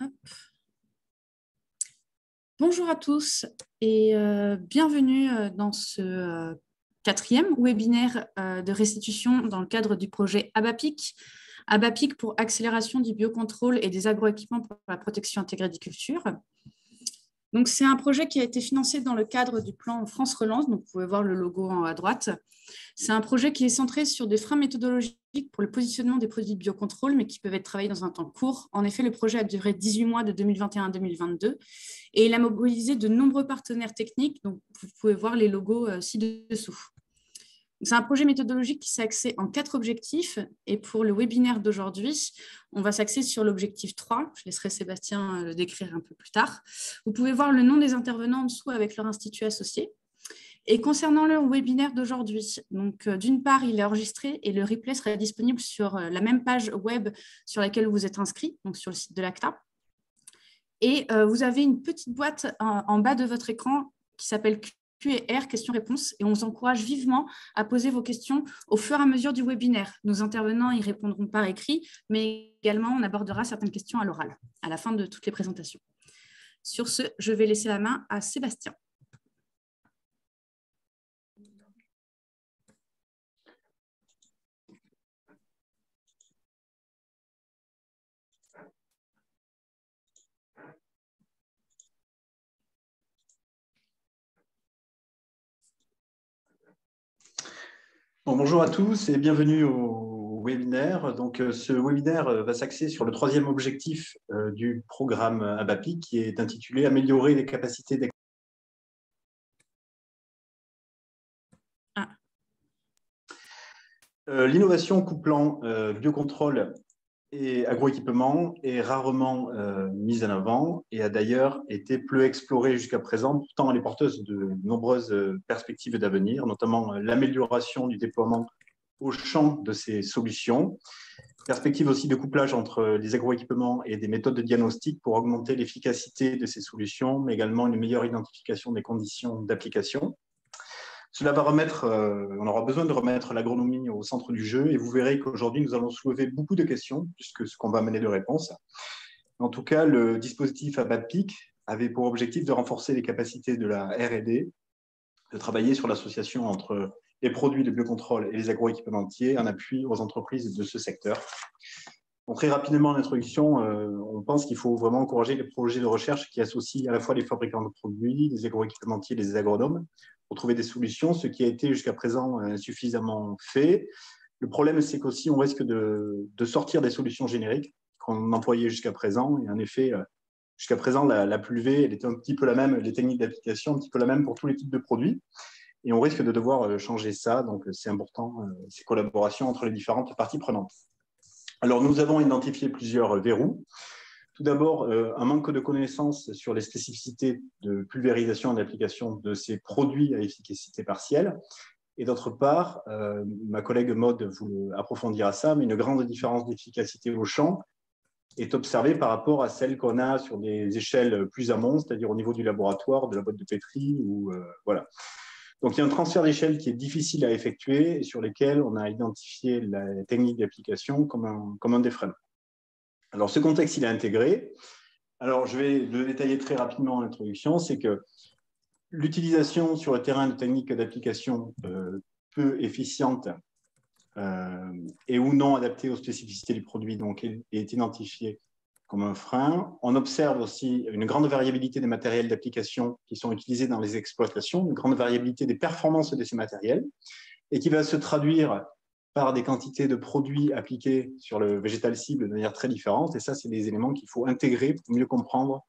Hop. Bonjour à tous et bienvenue dans ce quatrième webinaire de restitution dans le cadre du projet ABAPIC. ABAPIC pour accélération du biocontrôle et des agroéquipements pour la protection intégrée des cultures. Donc, c'est un projet qui a été financé dans le cadre du plan France Relance. Donc, vous pouvez voir le logo à droite. C'est un projet qui est centré sur des freins méthodologiques pour le positionnement des produits de biocontrôle, mais qui peuvent être travaillés dans un temps court. En effet, le projet a duré 18 mois de 2021 à 2022 et il a mobilisé de nombreux partenaires techniques. Donc, vous pouvez voir les logos ci-dessous. C'est un projet méthodologique qui s'est axé en 4 objectifs. Et pour le webinaire d'aujourd'hui, on va s'axer sur l'objectif 3. Je laisserai Sébastien le décrire un peu plus tard. Vous pouvez voir le nom des intervenants en dessous avec leur institut associé. Et concernant le webinaire d'aujourd'hui, donc d'une part, il est enregistré et le replay sera disponible sur la même page web sur laquelle vous êtes inscrit, donc sur le site de l'ACTA. Et vous avez une petite boîte en bas de votre écran qui s'appelle Q&R, questions-réponses, et on vous encourage vivement à poser vos questions au fur et à mesure du webinaire. Nos intervenants y répondront par écrit, mais également on abordera certaines questions à l'oral, à la fin de toutes les présentations. Sur ce, je vais laisser la main à Sébastien. Bon, bonjour à tous et bienvenue au webinaire. Donc, ce webinaire va s'axer sur le troisième objectif du programme ABAPIC qui est intitulé « Améliorer les capacités des ». L'innovation couplant biocontrôle et agroéquipement est rarement mise en avant et a d'ailleurs été peu explorée jusqu'à présent. Pourtant, elle est porteuse de nombreuses perspectives d'avenir, notamment l'amélioration du déploiement au champ de ces solutions. Perspective aussi de couplage entre les agroéquipements et des méthodes de diagnostic pour augmenter l'efficacité de ces solutions, mais également une meilleure identification des conditions d'application. Cela va remettre, on aura besoin de remettre l'agronomie au centre du jeu et vous verrez qu'aujourd'hui, nous allons soulever beaucoup de questions puisque ce qu'on va amener de réponses. En tout cas, le dispositif ABAPIC avait pour objectif de renforcer les capacités de la R&D, de travailler sur l'association entre les produits de biocontrôle et les agroéquipementiers en appui aux entreprises de ce secteur. Donc, très rapidement en introduction, on pense qu'il faut vraiment encourager les projets de recherche qui associent à la fois les fabricants de produits, les agroéquipementiers et les agronomes pour trouver des solutions, ce qui a été jusqu'à présent insuffisamment fait. Le problème, c'est qu'aussi on risque de sortir des solutions génériques qu'on employait jusqu'à présent. Et en effet, jusqu'à présent, la PLUV, elle était un petit peu la même, les techniques d'application un petit peu la même pour tous les types de produits. Et on risque de devoir changer ça. Donc, c'est important, ces collaborations entre les différentes parties prenantes. Alors, nous avons identifié plusieurs verrous. Tout d'abord, un manque de connaissances sur les spécificités de pulvérisation et d'application de ces produits à efficacité partielle. Et d'autre part, ma collègue Maud vous approfondira ça, mais une grande différence d'efficacité au champ est observée par rapport à celle qu'on a sur des échelles plus amont, c'est-à-dire au niveau du laboratoire, de la boîte de pétri, ou voilà. Donc, il y a un transfert d'échelle qui est difficile à effectuer et sur lesquels on a identifié la technique d'application comme un des freins. Alors, ce contexte, il est intégré. Alors, je vais le détailler très rapidement en introduction, c'est que l'utilisation sur le terrain de techniques d'application peu efficientes et ou non adaptées aux spécificités du produit donc, est identifiée comme un frein. On observe aussi une grande variabilité des matériels d'application qui sont utilisés dans les exploitations, une grande variabilité des performances de ces matériels et qui va se traduire par des quantités de produits appliqués sur le végétal cible de manière très différente. Et ça, c'est des éléments qu'il faut intégrer pour mieux comprendre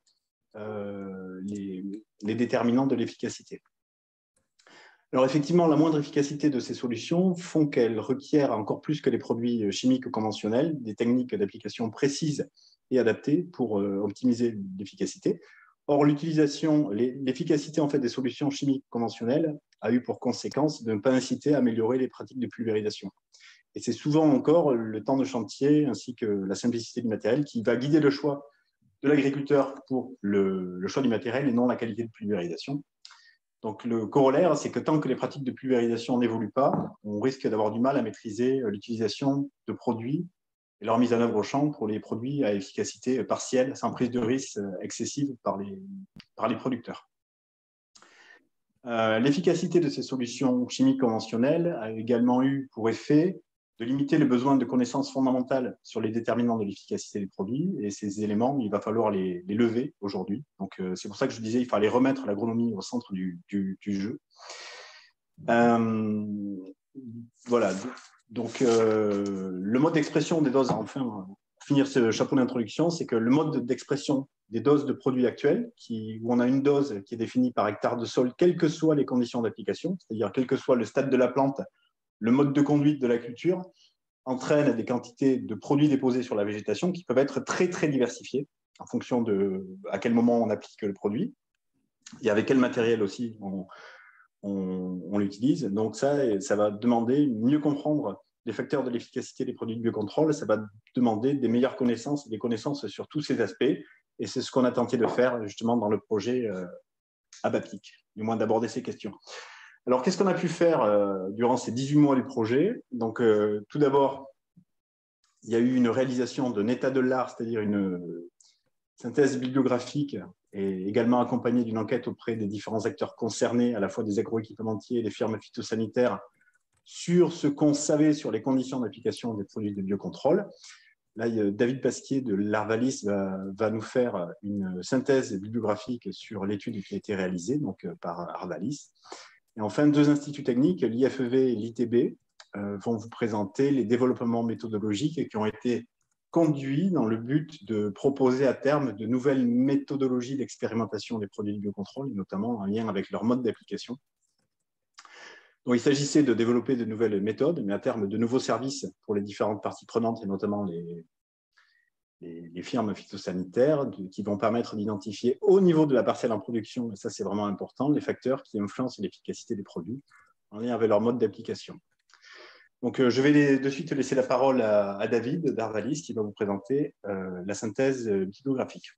les déterminants de l'efficacité. Alors effectivement, la moindre efficacité de ces solutions font qu'elles requièrent encore plus que les produits chimiques conventionnels des techniques d'application précises et adaptées pour optimiser l'efficacité. Or, l'efficacité en fait, des solutions chimiques conventionnelles a eu pour conséquence de ne pas inciter à améliorer les pratiques de pulvérisation. Et c'est souvent encore le temps de chantier ainsi que la simplicité du matériel qui va guider le choix de l'agriculteur pour le choix du matériel et non la qualité de pulvérisation. Donc, le corollaire, c'est que tant que les pratiques de pulvérisation n'évoluent pas, on risque d'avoir du mal à maîtriser l'utilisation de produits et leur mise en œuvre au champ pour les produits à efficacité partielle, sans prise de risque excessive par les producteurs. L'efficacité de ces solutions chimiques conventionnelles a également eu pour effet de limiter le besoin de connaissances fondamentales sur les déterminants de l'efficacité des produits. Et ces éléments, il va falloir les lever aujourd'hui. Donc, c'est pour ça que je disais qu'il fallait remettre l'agronomie au centre du jeu. Voilà. Donc, le mode d'expression des doses, enfin, pour finir ce chapeau d'introduction, c'est que le mode d'expression des doses de produits actuels, où on a une dose qui est définie par hectare de sol, quelles que soient les conditions d'application, c'est-à-dire quel que soit le stade de la plante, le mode de conduite de la culture, entraîne des quantités de produits déposés sur la végétation qui peuvent être très, très diversifiées en fonction de à quel moment on applique le produit et avec quel matériel aussi on l'utilise. Donc ça va demander mieux comprendre les facteurs de l'efficacité des produits de biocontrôle, ça va demander des meilleures connaissances et des connaissances sur tous ces aspects. Et c'est ce qu'on a tenté de faire justement dans le projet ABAPIC, du moins d'aborder ces questions. Alors, qu'est-ce qu'on a pu faire durant ces 18 mois du projet? Donc, tout d'abord, il y a eu une réalisation d'un état de l'art, c'est-à-dire une synthèse bibliographique, et également accompagnée d'une enquête auprès des différents acteurs concernés, à la fois des agroéquipementiers et des firmes phytosanitaires, sur ce qu'on savait sur les conditions d'application des produits de biocontrôle. Là, David Pasquier de l'Arvalis va nous faire une synthèse bibliographique sur l'étude qui a été réalisée donc, par Arvalis. Et enfin, deux instituts techniques, l'IFEV et l'ITB, vont vous présenter les développements méthodologiques qui ont été conduits dans le but de proposer à terme de nouvelles méthodologies d'expérimentation des produits de biocontrôle, notamment en lien avec leur mode d'application. Donc, il s'agissait de développer de nouvelles méthodes, mais à terme de nouveaux services pour les différentes parties prenantes, et notamment les firmes phytosanitaires, qui vont permettre d'identifier au niveau de la parcelle en production, et ça c'est vraiment important, les facteurs qui influencent l'efficacité des produits en lien avec leur mode d'application. Donc, je vais de suite laisser la parole à David d'Arvalis qui va vous présenter la synthèse bibliographique.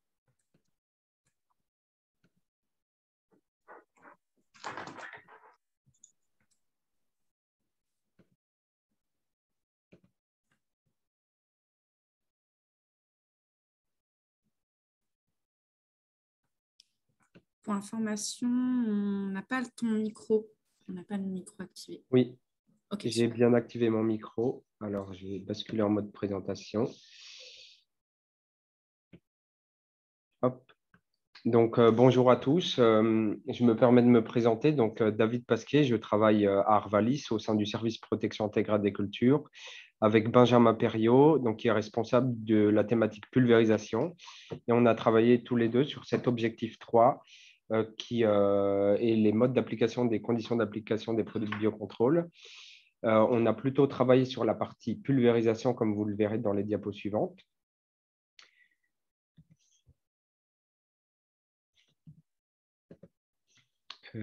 Pour information, on n'a pas ton micro. On n'a pas le micro activé. Oui, okay, j'ai bien activé mon micro. Alors, je vais basculer en mode présentation. Hop. Donc, bonjour à tous. Je me permets de me présenter. Donc, David Pasquier, je travaille à Arvalis au sein du service protection intégrale des cultures avec Benjamin Perriot, donc, qui est responsable de la thématique pulvérisation. Et on a travaillé tous les deux sur cet objectif 3 qui est les modes d'application des conditions d'application des produits de biocontrôle. On a plutôt travaillé sur la partie pulvérisation, comme vous le verrez dans les diapos suivantes.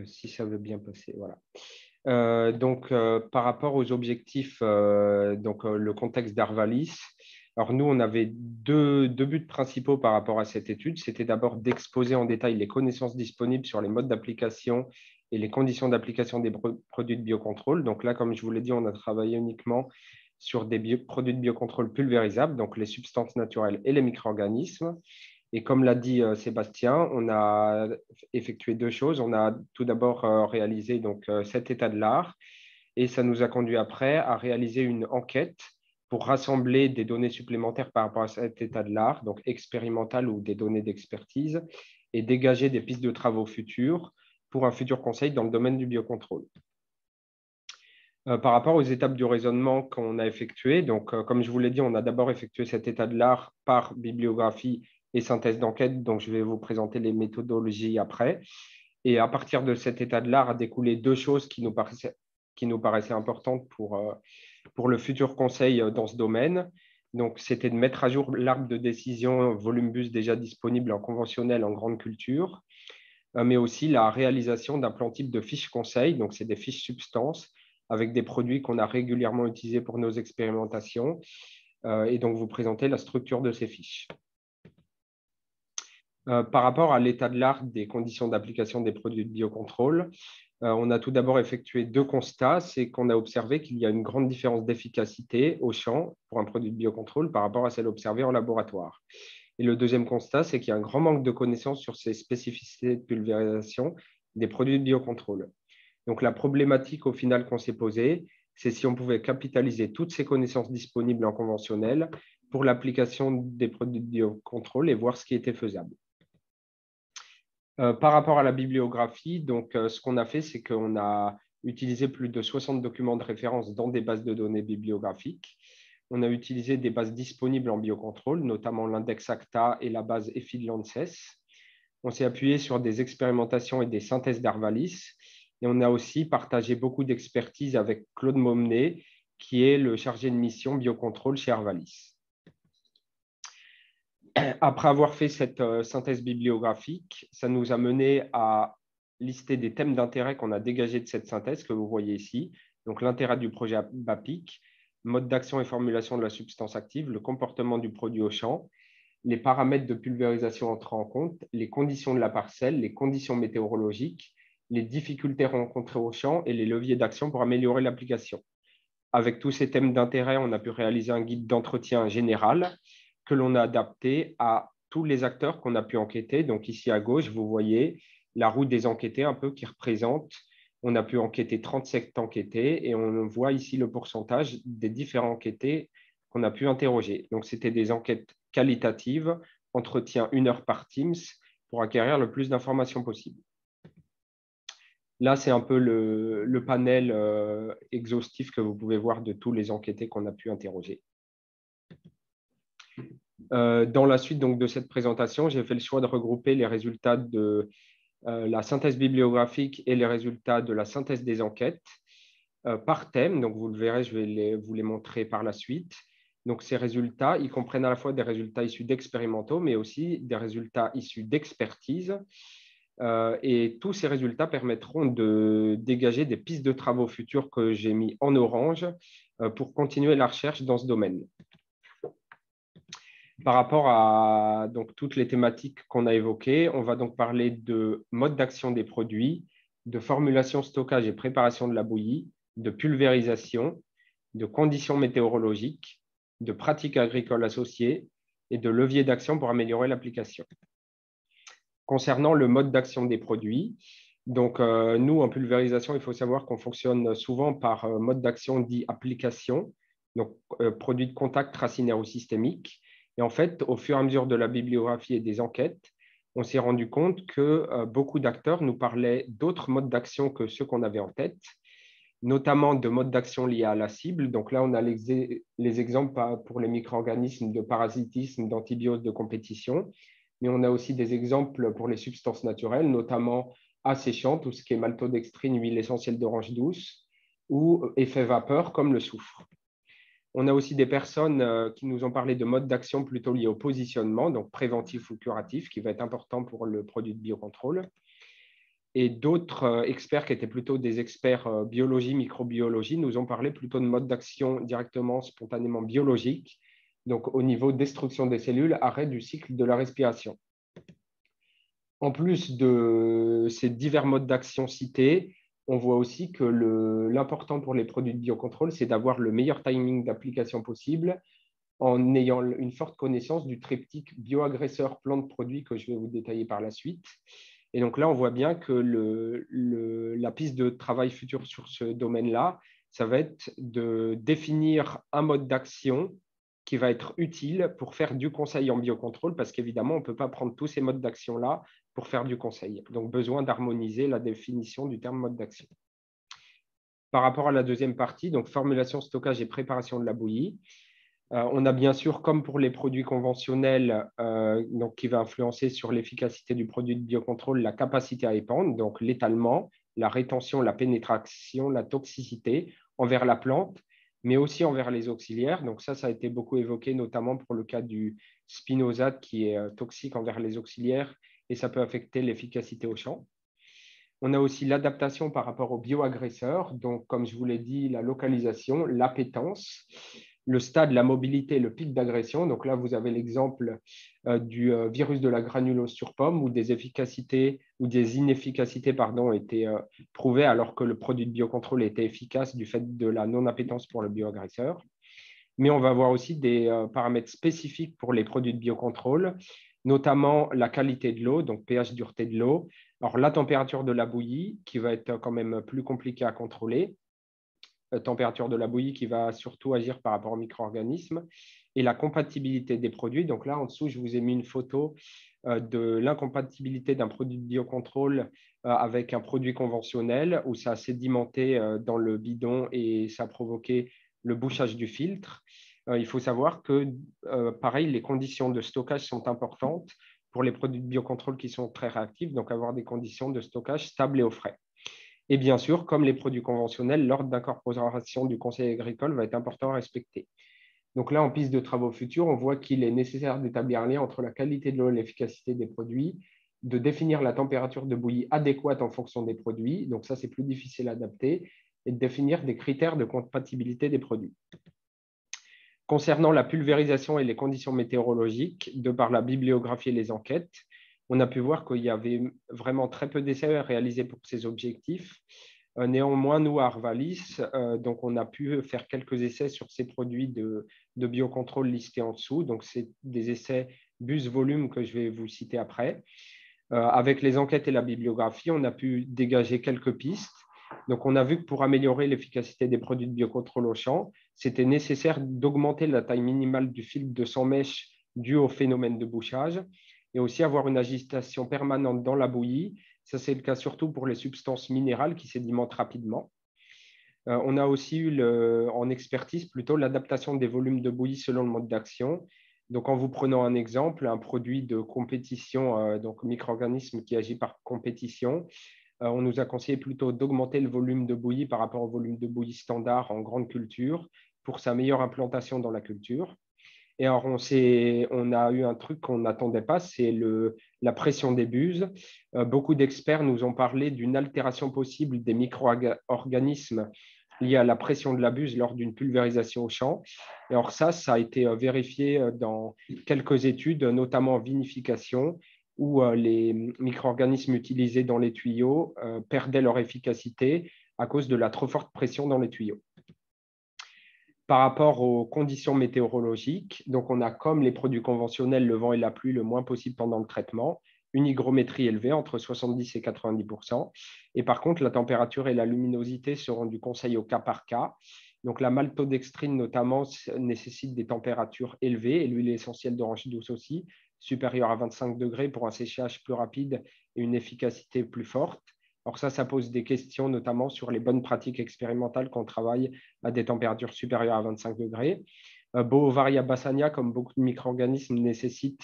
Si ça veut bien passer, voilà. Par rapport aux objectifs, le contexte d'Arvalis, alors nous, on avait deux buts principaux par rapport à cette étude. C'était d'abord d'exposer en détail les connaissances disponibles sur les modes d'application et les conditions d'application des produits de biocontrôle. Donc là, comme je vous l'ai dit, on a travaillé uniquement sur des produits de biocontrôle pulvérisables, donc les substances naturelles et les micro-organismes. Et comme l'a dit Sébastien, on a effectué deux choses. On a tout d'abord réalisé cet état de l'art et ça nous a conduit après à réaliser une enquête pour rassembler des données supplémentaires par rapport à cet état de l'art, donc expérimental ou des données d'expertise, et dégager des pistes de travaux futures pour un futur conseil dans le domaine du biocontrôle. Par rapport aux étapes du raisonnement qu'on a effectuées, donc comme je vous l'ai dit, on a d'abord effectué cet état de l'art par bibliographie et synthèse d'enquête, donc je vais vous présenter les méthodologies après. Et à partir de cet état de l'art a découlé deux choses qui nous paraissaient importantes pour le futur conseil dans ce domaine. Donc, c'était de mettre à jour l'arbre de décision Volumbus déjà disponible en conventionnel en grande culture, mais aussi la réalisation d'un plan type de fiches conseil. Donc, c'est des fiches substances avec des produits qu'on a régulièrement utilisés pour nos expérimentations. Et donc, vous présenter la structure de ces fiches. Par rapport à l'état de l'art des conditions d'application des produits de biocontrôle, on a tout d'abord effectué 2 constats. C'est qu'on a observé qu'il y a une grande différence d'efficacité au champ pour un produit de biocontrôle par rapport à celle observée en laboratoire. Et le deuxième constat, c'est qu'il y a un grand manque de connaissances sur ces spécificités de pulvérisation des produits de biocontrôle. Donc, la problématique au final qu'on s'est posée, c'est si on pouvait capitaliser toutes ces connaissances disponibles en conventionnel pour l'application des produits de biocontrôle et voir ce qui était faisable. Par rapport à la bibliographie, donc, ce qu'on a fait, c'est qu'on a utilisé plus de 60 documents de référence dans des bases de données bibliographiques. On a utilisé des bases disponibles en biocontrôle, notamment l'index ACTA et la base EFI-Lances. On s'est appuyé sur des expérimentations et des synthèses d'Arvalis. Et on a aussi partagé beaucoup d'expertise avec Claude Momnet, qui est le chargé de mission biocontrôle chez Arvalis. Après avoir fait cette synthèse bibliographique, ça nous a mené à lister des thèmes d'intérêt qu'on a dégagés de cette synthèse que vous voyez ici. Donc, l'intérêt du projet ABAPIC, mode d'action et formulation de la substance active, le comportement du produit au champ, les paramètres de pulvérisation entrant en compte, les conditions de la parcelle, les conditions météorologiques, les difficultés rencontrées au champ et les leviers d'action pour améliorer l'application. Avec tous ces thèmes d'intérêt, on a pu réaliser un guide d'entretien général que l'on a adapté à tous les acteurs qu'on a pu enquêter. Donc ici à gauche, vous voyez la roue des enquêtés un peu qui représente. On a pu enquêter 37 enquêtés et on voit ici le pourcentage des différents enquêtés qu'on a pu interroger. Donc c'était des enquêtes qualitatives, entretien 1 heure par Teams pour acquérir le plus d'informations possible. Là, c'est un peu le panel exhaustif que vous pouvez voir de tous les enquêtés qu'on a pu interroger. Dans la suite donc, de cette présentation, j'ai fait le choix de regrouper les résultats de la synthèse bibliographique et les résultats de la synthèse des enquêtes par thème. Donc, vous le verrez, je vais vous les montrer par la suite. Donc, ces résultats, ils comprennent à la fois des résultats issus d'expérimentaux, mais aussi des résultats issus d'expertise. Et tous ces résultats permettront de dégager des pistes de travaux futurs que j'ai mis en orange pour continuer la recherche dans ce domaine. Par rapport à donc, toutes les thématiques qu'on a évoquées, on va donc parler de mode d'action des produits, de formulation, stockage et préparation de la bouillie, de pulvérisation, de conditions météorologiques, de pratiques agricoles associées et de leviers d'action pour améliorer l'application. Concernant le mode d'action des produits, donc nous, en pulvérisation, il faut savoir qu'on fonctionne souvent par mode d'action dit application, donc produit de contact racinaire ou systémique. Et en fait, au fur et à mesure de la bibliographie et des enquêtes, on s'est rendu compte que beaucoup d'acteurs nous parlaient d'autres modes d'action que ceux qu'on avait en tête, notamment de modes d'action liés à la cible. Donc là, on a les exemples pour les micro-organismes de parasitisme, d'antibiose, de compétition. Mais on a aussi des exemples pour les substances naturelles, notamment asséchantes, tout ce qui est maltodextrine, huile essentielle d'orange douce, ou effet vapeur comme le soufre. On a aussi des personnes qui nous ont parlé de modes d'action plutôt liés au positionnement, donc préventif ou curatif, qui va être important pour le produit de biocontrôle. Et d'autres experts qui étaient plutôt des experts biologie, microbiologie, nous ont parlé plutôt de modes d'action directement, spontanément biologiques, donc au niveau destruction des cellules, arrêt du cycle de la respiration. En plus de ces divers modes d'action cités, on voit aussi que l'important pour les produits de biocontrôle, c'est d'avoir le meilleur timing d'application possible en ayant une forte connaissance du triptyque bioagresseur plante produit que je vais vous détailler par la suite. Et donc là, on voit bien que la piste de travail future sur ce domaine-là, ça va être de définir un mode d'action qui va être utile pour faire du conseil en biocontrôle, parce qu'évidemment, on ne peut pas prendre tous ces modes d'action-là pour faire du conseil. Donc, besoin d'harmoniser la définition du terme mode d'action. Par rapport à la deuxième partie, donc formulation, stockage et préparation de la bouillie, on a bien sûr, comme pour les produits conventionnels, donc qui va influencer sur l'efficacité du produit de biocontrôle, la capacité à épandre, donc l'étalement, la rétention, la pénétration, la toxicité envers la plante, mais aussi envers les auxiliaires. Donc ça a été beaucoup évoqué, notamment pour le cas du spinosate qui est toxique envers les auxiliaires et ça peut affecter l'efficacité au champ. On a aussi l'adaptation par rapport aux bioagresseurs, donc comme je vous l'ai dit, la localisation, l'appétence. le stade, la mobilité, le pic d'agression. Donc là, vous avez l'exemple du virus de la granulose sur pomme où des efficacités ou des inefficacités étaient prouvées alors que le produit de biocontrôle était efficace du fait de la non-appétence pour le bioagresseur. Mais on va avoir aussi des paramètres spécifiques pour les produits de biocontrôle, notamment la qualité de l'eau, donc pH, dureté de l'eau. Alors, la température de la bouillie, qui va être quand même plus compliquée à contrôler, la température de la bouillie qui va surtout agir par rapport aux micro-organismes, et la compatibilité des produits. Donc là, en dessous, je vous ai mis une photo de l'incompatibilité d'un produit de biocontrôle avec un produit conventionnel où ça a sédimenté dans le bidon et ça a provoqué le bouchage du filtre. Il faut savoir que, pareil, les conditions de stockage sont importantes pour les produits de biocontrôle qui sont très réactifs, donc avoir des conditions de stockage stables et au frais. Et bien sûr, comme les produits conventionnels, l'ordre d'incorporation du conseil agricole va être important à respecter. Donc là, en piste de travaux futurs, on voit qu'il est nécessaire d'établir un lien entre la qualité de l'eau et l'efficacité des produits, de définir la température de bouillie adéquate en fonction des produits, donc ça c'est plus difficile à adapter, et de définir des critères de compatibilité des produits. Concernant la pulvérisation et les conditions météorologiques, de par la bibliographie et les enquêtes, on a pu voir qu'il y avait vraiment très peu d'essais réalisés pour ces objectifs. Néanmoins, nous, à Arvalis, donc on a pu faire quelques essais sur ces produits de biocontrôle listés en dessous. Donc, c'est des essais bus-volume que je vais vous citer après. Avec les enquêtes et la bibliographie, on a pu dégager quelques pistes. Donc, on a vu que pour améliorer l'efficacité des produits de biocontrôle au champ, c'était nécessaire d'augmenter la taille minimale du filtre de 100 mèches dû au phénomène de bouchage et aussi avoir une agitation permanente dans la bouillie. Ça, c'est le cas surtout pour les substances minérales qui sédimentent rapidement. On a aussi eu en expertise plutôt l'adaptation des volumes de bouillie selon le mode d'action. Donc, en vous prenant un exemple, un produit de compétition, donc micro-organisme qui agit par compétition, on nous a conseillé plutôt d'augmenter le volume de bouillie par rapport au volume de bouillie standard en grande culture pour sa meilleure implantation dans la culture. Et alors, on a eu un truc qu'on n'attendait pas, c'est la pression des buses. Beaucoup d'experts nous ont parlé d'une altération possible des micro-organismes liés à la pression de la buse lors d'une pulvérisation au champ. Et alors ça a été vérifié dans quelques études, notamment en vinification, où les micro-organismes utilisés dans les tuyaux perdaient leur efficacité à cause de la trop forte pression dans les tuyaux. Par rapport aux conditions météorologiques, donc on a comme les produits conventionnels le vent et la pluie le moins possible pendant le traitement, une hygrométrie élevée entre 70 et 90%. Et par contre, la température et la luminosité seront du conseil au cas par cas. Donc la maltodextrine notamment nécessite des températures élevées et l'huile essentielle d'orange douce aussi, supérieure à 25 degrés pour un séchage plus rapide et une efficacité plus forte. Alors ça pose des questions notamment sur les bonnes pratiques expérimentales quand on travaille à des températures supérieures à 25 degrés. Beauvaria bassania, comme beaucoup de micro-organismes, nécessite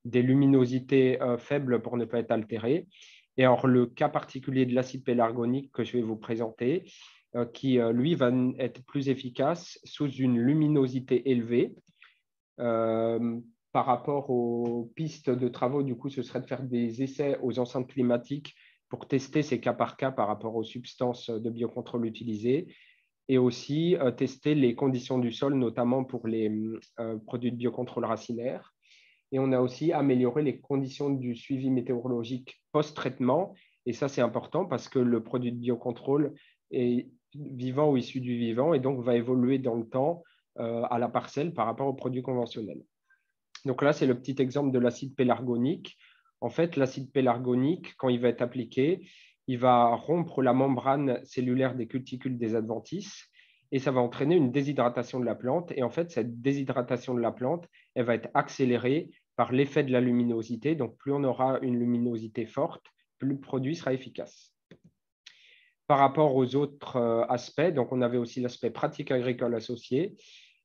des luminosités faibles pour ne pas être altérées. Et alors le cas particulier de l'acide pélargonique que je vais vous présenter, qui lui va être plus efficace sous une luminosité élevée. Par rapport aux pistes de travaux, du coup, ce serait de faire des essais aux enceintes climatiques pour tester ces cas par cas par rapport aux substances de biocontrôle utilisées et aussi tester les conditions du sol, notamment pour les produits de biocontrôle racinaire. Et on a aussi amélioré les conditions du suivi météorologique post-traitement. Et ça, c'est important parce que le produit de biocontrôle est vivant ou issu du vivant et donc va évoluer dans le temps à la parcelle par rapport au produit conventionnel. Donc là, c'est le petit exemple de l'acide pélargonique. En fait, l'acide pélargonique, quand il va être appliqué, il va rompre la membrane cellulaire des cuticules des adventices et ça va entraîner une déshydratation de la plante. Et en fait, cette déshydratation de la plante, elle va être accélérée par l'effet de la luminosité. Donc, plus on aura une luminosité forte, plus le produit sera efficace. Par rapport aux autres aspects, donc on avait aussi l'aspect pratique agricole associé.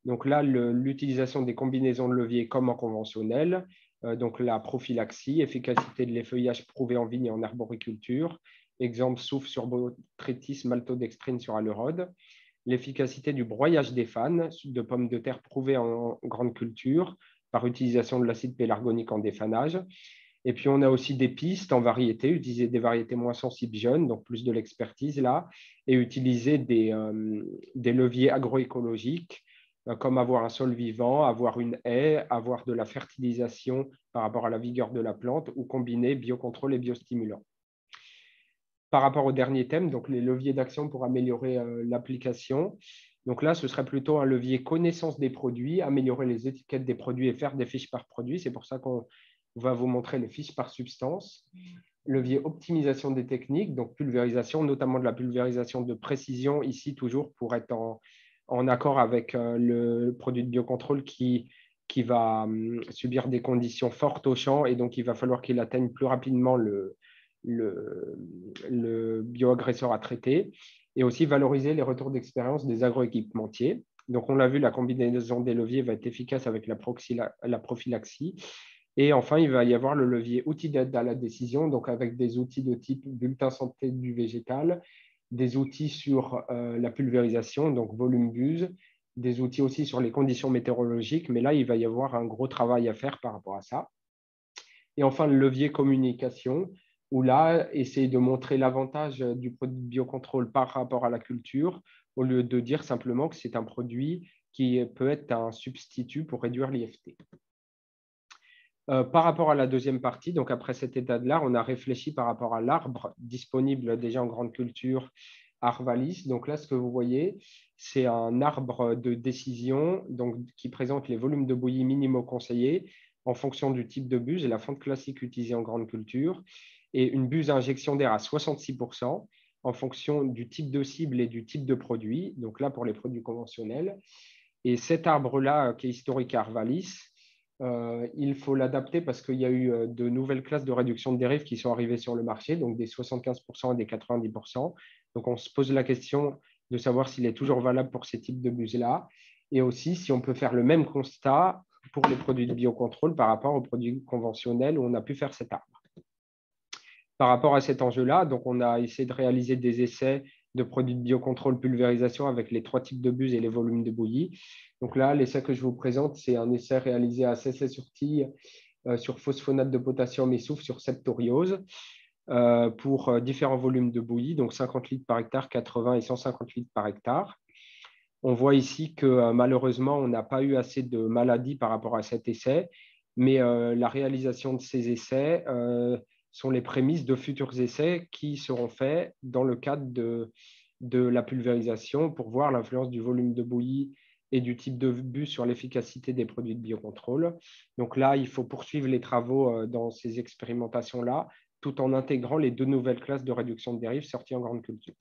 Donc là, l'utilisation des combinaisons de levier comme en conventionnel, donc la prophylaxie, efficacité de l'effeuillage prouvé en vigne et en arboriculture, exemple soufre sur botrytis, maltodextrine sur alerode, l'efficacité du broyage des fanes de pommes de terre prouvé en grande culture par utilisation de l'acide pélargonique en défanage. Et puis, on a aussi des pistes en variété, utiliser des variétés moins sensibles jeunes, donc plus de l'expertise là, et utiliser des leviers agroécologiques comme avoir un sol vivant, avoir une haie, avoir de la fertilisation par rapport à la vigueur de la plante ou combiner biocontrôle et biostimulant. Par rapport au dernier thème, donc les leviers d'action pour améliorer l'application, donc là, ce serait plutôt un levier connaissance des produits, améliorer les étiquettes des produits et faire des fiches par produit. C'est pour ça qu'on va vous montrer les fiches par substance. Levier optimisation des techniques, donc pulvérisation, notamment de la pulvérisation de précision, ici toujours pour être en accord avec le produit de biocontrôle qui va subir des conditions fortes au champ et donc il va falloir qu'il atteigne plus rapidement le bioagresseur à traiter, et aussi valoriser les retours d'expérience des agroéquipementiers. Donc, on l'a vu, la combinaison des leviers va être efficace avec la prophylaxie. Et enfin, il va y avoir le levier outils d'aide à la décision, donc avec des outils de type bulletin santé du végétal, des outils sur la pulvérisation, donc volume buse, des outils aussi sur les conditions météorologiques, mais là, il va y avoir un gros travail à faire par rapport à ça. Et enfin, le levier communication, où là, essayer de montrer l'avantage du produit de biocontrôle par rapport à la culture, au lieu de dire simplement que c'est un produit qui peut être un substitut pour réduire l'IFT. Par rapport à la deuxième partie, donc après cet état de l'art, on a réfléchi par rapport à l'arbre disponible déjà en grande culture Arvalis. Donc là, ce que vous voyez, c'est un arbre de décision donc, qui présente les volumes de bouillie minimaux conseillés en fonction du type de buse et la fonte classique utilisée en grande culture, et une buse à injection d'air à 66% en fonction du type de cible et du type de produit, donc là pour les produits conventionnels. Et cet arbre-là, qui est historique à Arvalis, il faut l'adapter parce qu'il y a eu de nouvelles classes de réduction de dérive qui sont arrivées sur le marché, donc des 75% et des 90%. Donc on se pose la question de savoir s'il est toujours valable pour ces types de buses-là, et aussi si on peut faire le même constat pour les produits de biocontrôle par rapport aux produits conventionnels où on a pu faire cet arbre. Par rapport à cet enjeu-là, donc on a essayé de réaliser des essais de produits de biocontrôle pulvérisation avec les 3 types de buses et les volumes de bouillie. Donc là, l'essai que je vous présente, c'est un essai réalisé à Cessay-sur-Tille sur phosphonate de potassium et soufre sur septoriose pour différents volumes de bouillie, donc 50 litres par hectare, 80 et 150 litres par hectare. On voit ici que malheureusement, on n'a pas eu assez de maladies par rapport à cet essai, mais la réalisation de ces essais sont les prémices de futurs essais qui seront faits dans le cadre de la pulvérisation pour voir l'influence du volume de bouillie et du type de buse sur l'efficacité des produits de biocontrôle. Donc là, il faut poursuivre les travaux dans ces expérimentations-là, tout en intégrant les 2 nouvelles classes de réduction de dérive sorties en grande culture.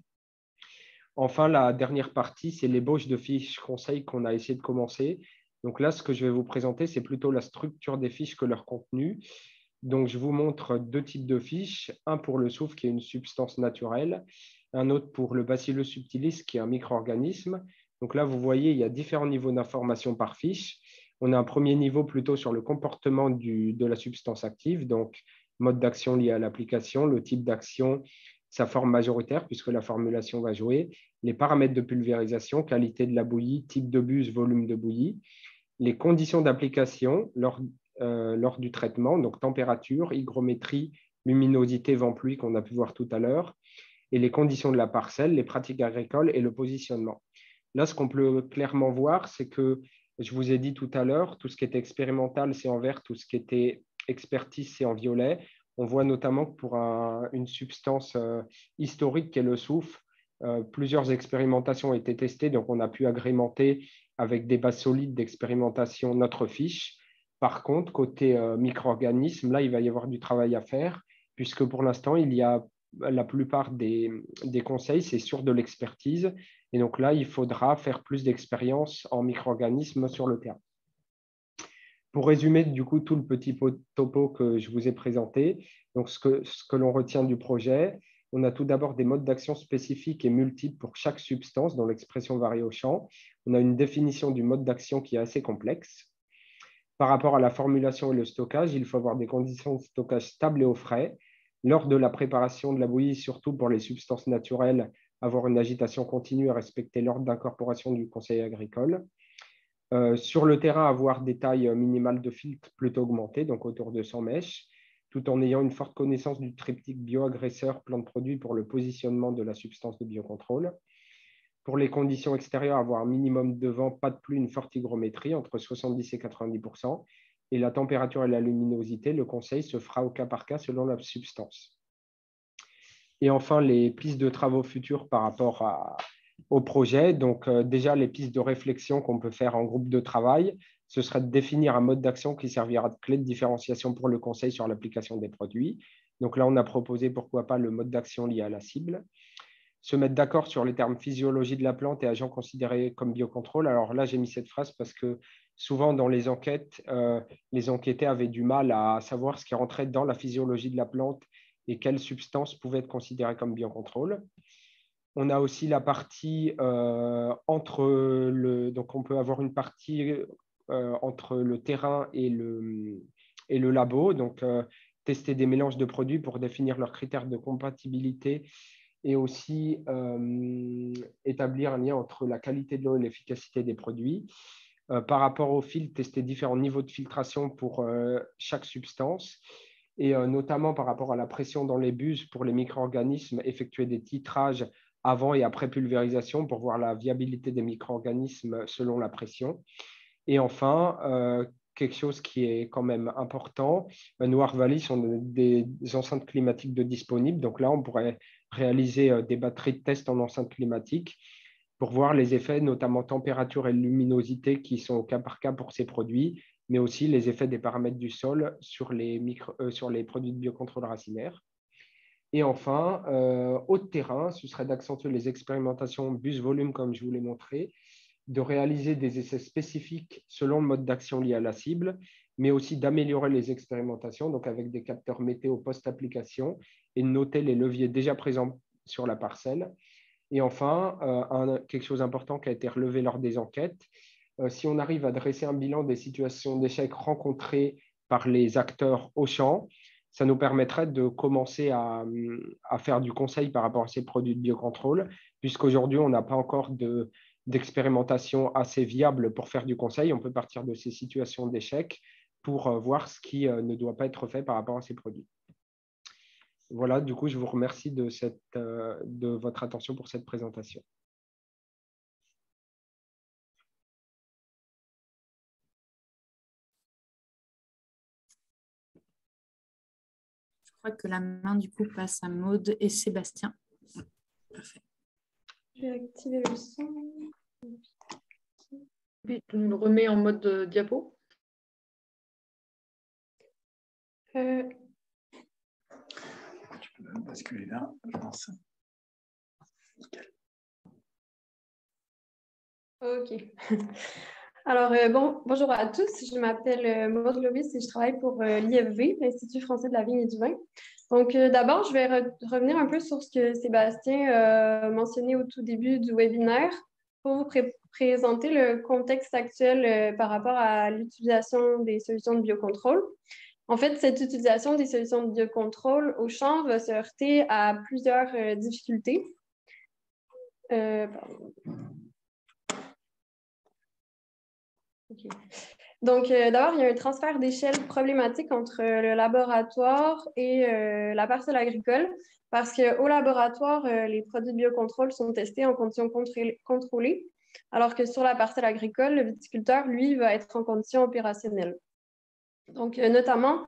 Enfin, la dernière partie, c'est l'ébauche de fiches conseils qu'on a essayé de commencer. Donc là, ce que je vais vous présenter, c'est plutôt la structure des fiches que leur contenu. Donc, je vous montre 2 types de fiches. Un pour le soufre, qui est une substance naturelle. Un autre pour le Bacillus subtilis, qui est un micro-organisme. Donc là, vous voyez, il y a différents niveaux d'information par fiche. On a un premier niveau plutôt sur le comportement de la substance active, donc mode d'action lié à l'application, le type d'action, sa forme majoritaire, puisque la formulation va jouer, les paramètres de pulvérisation, qualité de la bouillie, type de buse, volume de bouillie, les conditions d'application lors du traitement, donc température, hygrométrie, luminosité, vent-pluie qu'on a pu voir tout à l'heure, et les conditions de la parcelle, les pratiques agricoles et le positionnement. Là, ce qu'on peut clairement voir, c'est que, je vous ai dit tout à l'heure, tout ce qui était expérimental, c'est en vert, tout ce qui était expertise, c'est en violet. On voit notamment que pour une substance historique qui est le soufre, plusieurs expérimentations ont été testées, donc on a pu agrémenter avec des bases solides d'expérimentation notre fiche. Par contre, côté micro-organismes, là, il va y avoir du travail à faire, puisque pour l'instant, il y a la plupart des conseils, c'est sur de l'expertise. Et donc là, il faudra faire plus d'expérience en micro-organismes sur le terrain. Pour résumer, du coup, tout le petit topo que je vous ai présenté, donc ce que l'on retient du projet, on a tout d'abord des modes d'action spécifiques et multiples pour chaque substance dont l'expression varie au champ. On a une définition du mode d'action qui est assez complexe. Par rapport à la formulation et le stockage, il faut avoir des conditions de stockage stables et au frais. Lors de la préparation de la bouillie, surtout pour les substances naturelles, avoir une agitation continue et respecter l'ordre d'incorporation du conseil agricole. Sur le terrain, avoir des tailles minimales de filtres plutôt augmentées, donc autour de 100 mèches, tout en ayant une forte connaissance du triptyque bioagresseur, plan de produit pour le positionnement de la substance de biocontrôle. Pour les conditions extérieures, avoir un minimum de vent, pas de pluie, une forte hygrométrie, entre 70 et 90%. Et la température et la luminosité, le conseil se fera au cas par cas selon la substance. Et enfin, les pistes de travaux futurs par rapport au projet. Donc, déjà, les pistes de réflexion qu'on peut faire en groupe de travail, ce serait de définir un mode d'action qui servira de clé de différenciation pour le conseil sur l'application des produits. Donc là, on a proposé, pourquoi pas, le mode d'action lié à la cible. Se mettre d'accord sur les termes physiologie de la plante et agents considérés comme biocontrôle. Alors là, j'ai mis cette phrase parce que souvent dans les enquêtes, les enquêtés avaient du mal à savoir ce qui rentrait dans la physiologie de la plante et quelles substances pouvaient être considérées comme biocontrôle. On a aussi la partie entre le... Donc, on peut avoir une partie entre le terrain et le labo. Donc, tester des mélanges de produits pour définir leurs critères de compatibilité et aussi établir un lien entre la qualité de l'eau et l'efficacité des produits. Par rapport au filtre, tester différents niveaux de filtration pour chaque substance et notamment par rapport à la pression dans les buses pour les micro-organismes, effectuer des titrages avant et après pulvérisation pour voir la viabilité des micro-organismes selon la pression. Et enfin, quelque chose qui est quand même important, Noir Valley sont des enceintes climatiques de disponibles. Donc là, on pourrait réaliser des batteries de tests en enceinte climatique pour voir les effets, notamment température et luminosité, qui sont au cas par cas pour ces produits, mais aussi les effets des paramètres du sol sur les produits de biocontrôle racinaire. Et enfin, haut de terrain, ce serait d'accentuer les expérimentations bus-volume, comme je vous l'ai montré, de réaliser des essais spécifiques selon le mode d'action lié à la cible, mais aussi d'améliorer les expérimentations, donc avec des capteurs météo post-application, et de noter les leviers déjà présents sur la parcelle. Et enfin, quelque chose d'important qui a été relevé lors des enquêtes, si on arrive à dresser un bilan des situations d'échec rencontrées par les acteurs au champ, ça nous permettrait de commencer à faire du conseil par rapport à ces produits de biocontrôle, puisqu'aujourd'hui, on n'a pas encore d'expérimentation assez viable pour faire du conseil. On peut partir de ces situations d'échec pour voir ce qui ne doit pas être fait par rapport à ces produits. Voilà, du coup, je vous remercie de votre attention pour cette présentation. Je crois que la main, du coup, passe à Maude et Sébastien. Parfait. Je vais activer le son. Oui, tu nous le remets en mode diapo. Tu peux même basculer là, je pense. Nickel. OK. Alors, bonjour à tous. Je m'appelle Maude Lovis et je travaille pour l'IFV, l'Institut français de la vigne et du vin. Donc, d'abord, je vais revenir un peu sur ce que Sébastien a mentionné au tout début du webinaire pour vous présenter le contexte actuel par rapport à l'utilisation des solutions de biocontrôle. En fait, cette utilisation des solutions de biocontrôle au champ va se heurter à plusieurs difficultés. Okay. Donc, d'abord, il y a un transfert d'échelle problématique entre le laboratoire et la parcelle agricole parce qu'au laboratoire, les produits de biocontrôle sont testés en conditions contrôlées, alors que sur la parcelle agricole, le viticulteur, lui, va être en conditions opérationnelles. Donc, notamment,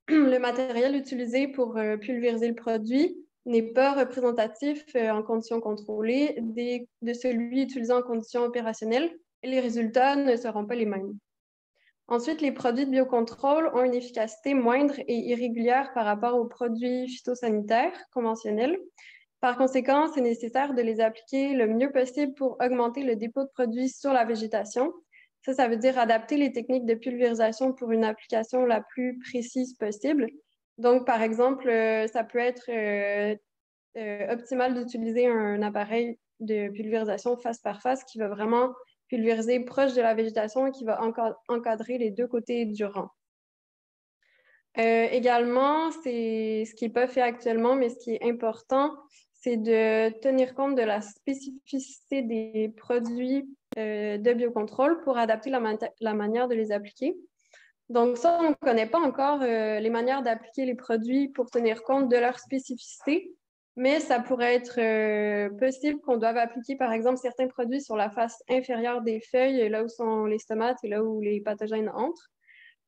le matériel utilisé pour pulvériser le produit n'est pas représentatif en conditions contrôlées de celui utilisé en conditions opérationnelles et les résultats ne seront pas les mêmes. Ensuite, les produits de biocontrôle ont une efficacité moindre et irrégulière par rapport aux produits phytosanitaires conventionnels. Par conséquent, c'est nécessaire de les appliquer le mieux possible pour augmenter le dépôt de produits sur la végétation. Ça veut dire adapter les techniques de pulvérisation pour une application la plus précise possible. Donc, par exemple, ça peut être optimal d'utiliser un appareil de pulvérisation face par face qui va vraiment pulvériser proche de la végétation et qui va encadrer les deux côtés du rang. Également, c'est ce qui n'est pas fait actuellement, mais ce qui est important, c'est de tenir compte de la spécificité des produits de biocontrôle pour adapter la manière de les appliquer. Donc ça, on ne connaît pas encore les manières d'appliquer les produits pour tenir compte de leur spécificité. mais ça pourrait être possible qu'on doive appliquer, par exemple, certains produits sur la face inférieure des feuilles, là où sont les stomates et là où les pathogènes entrent,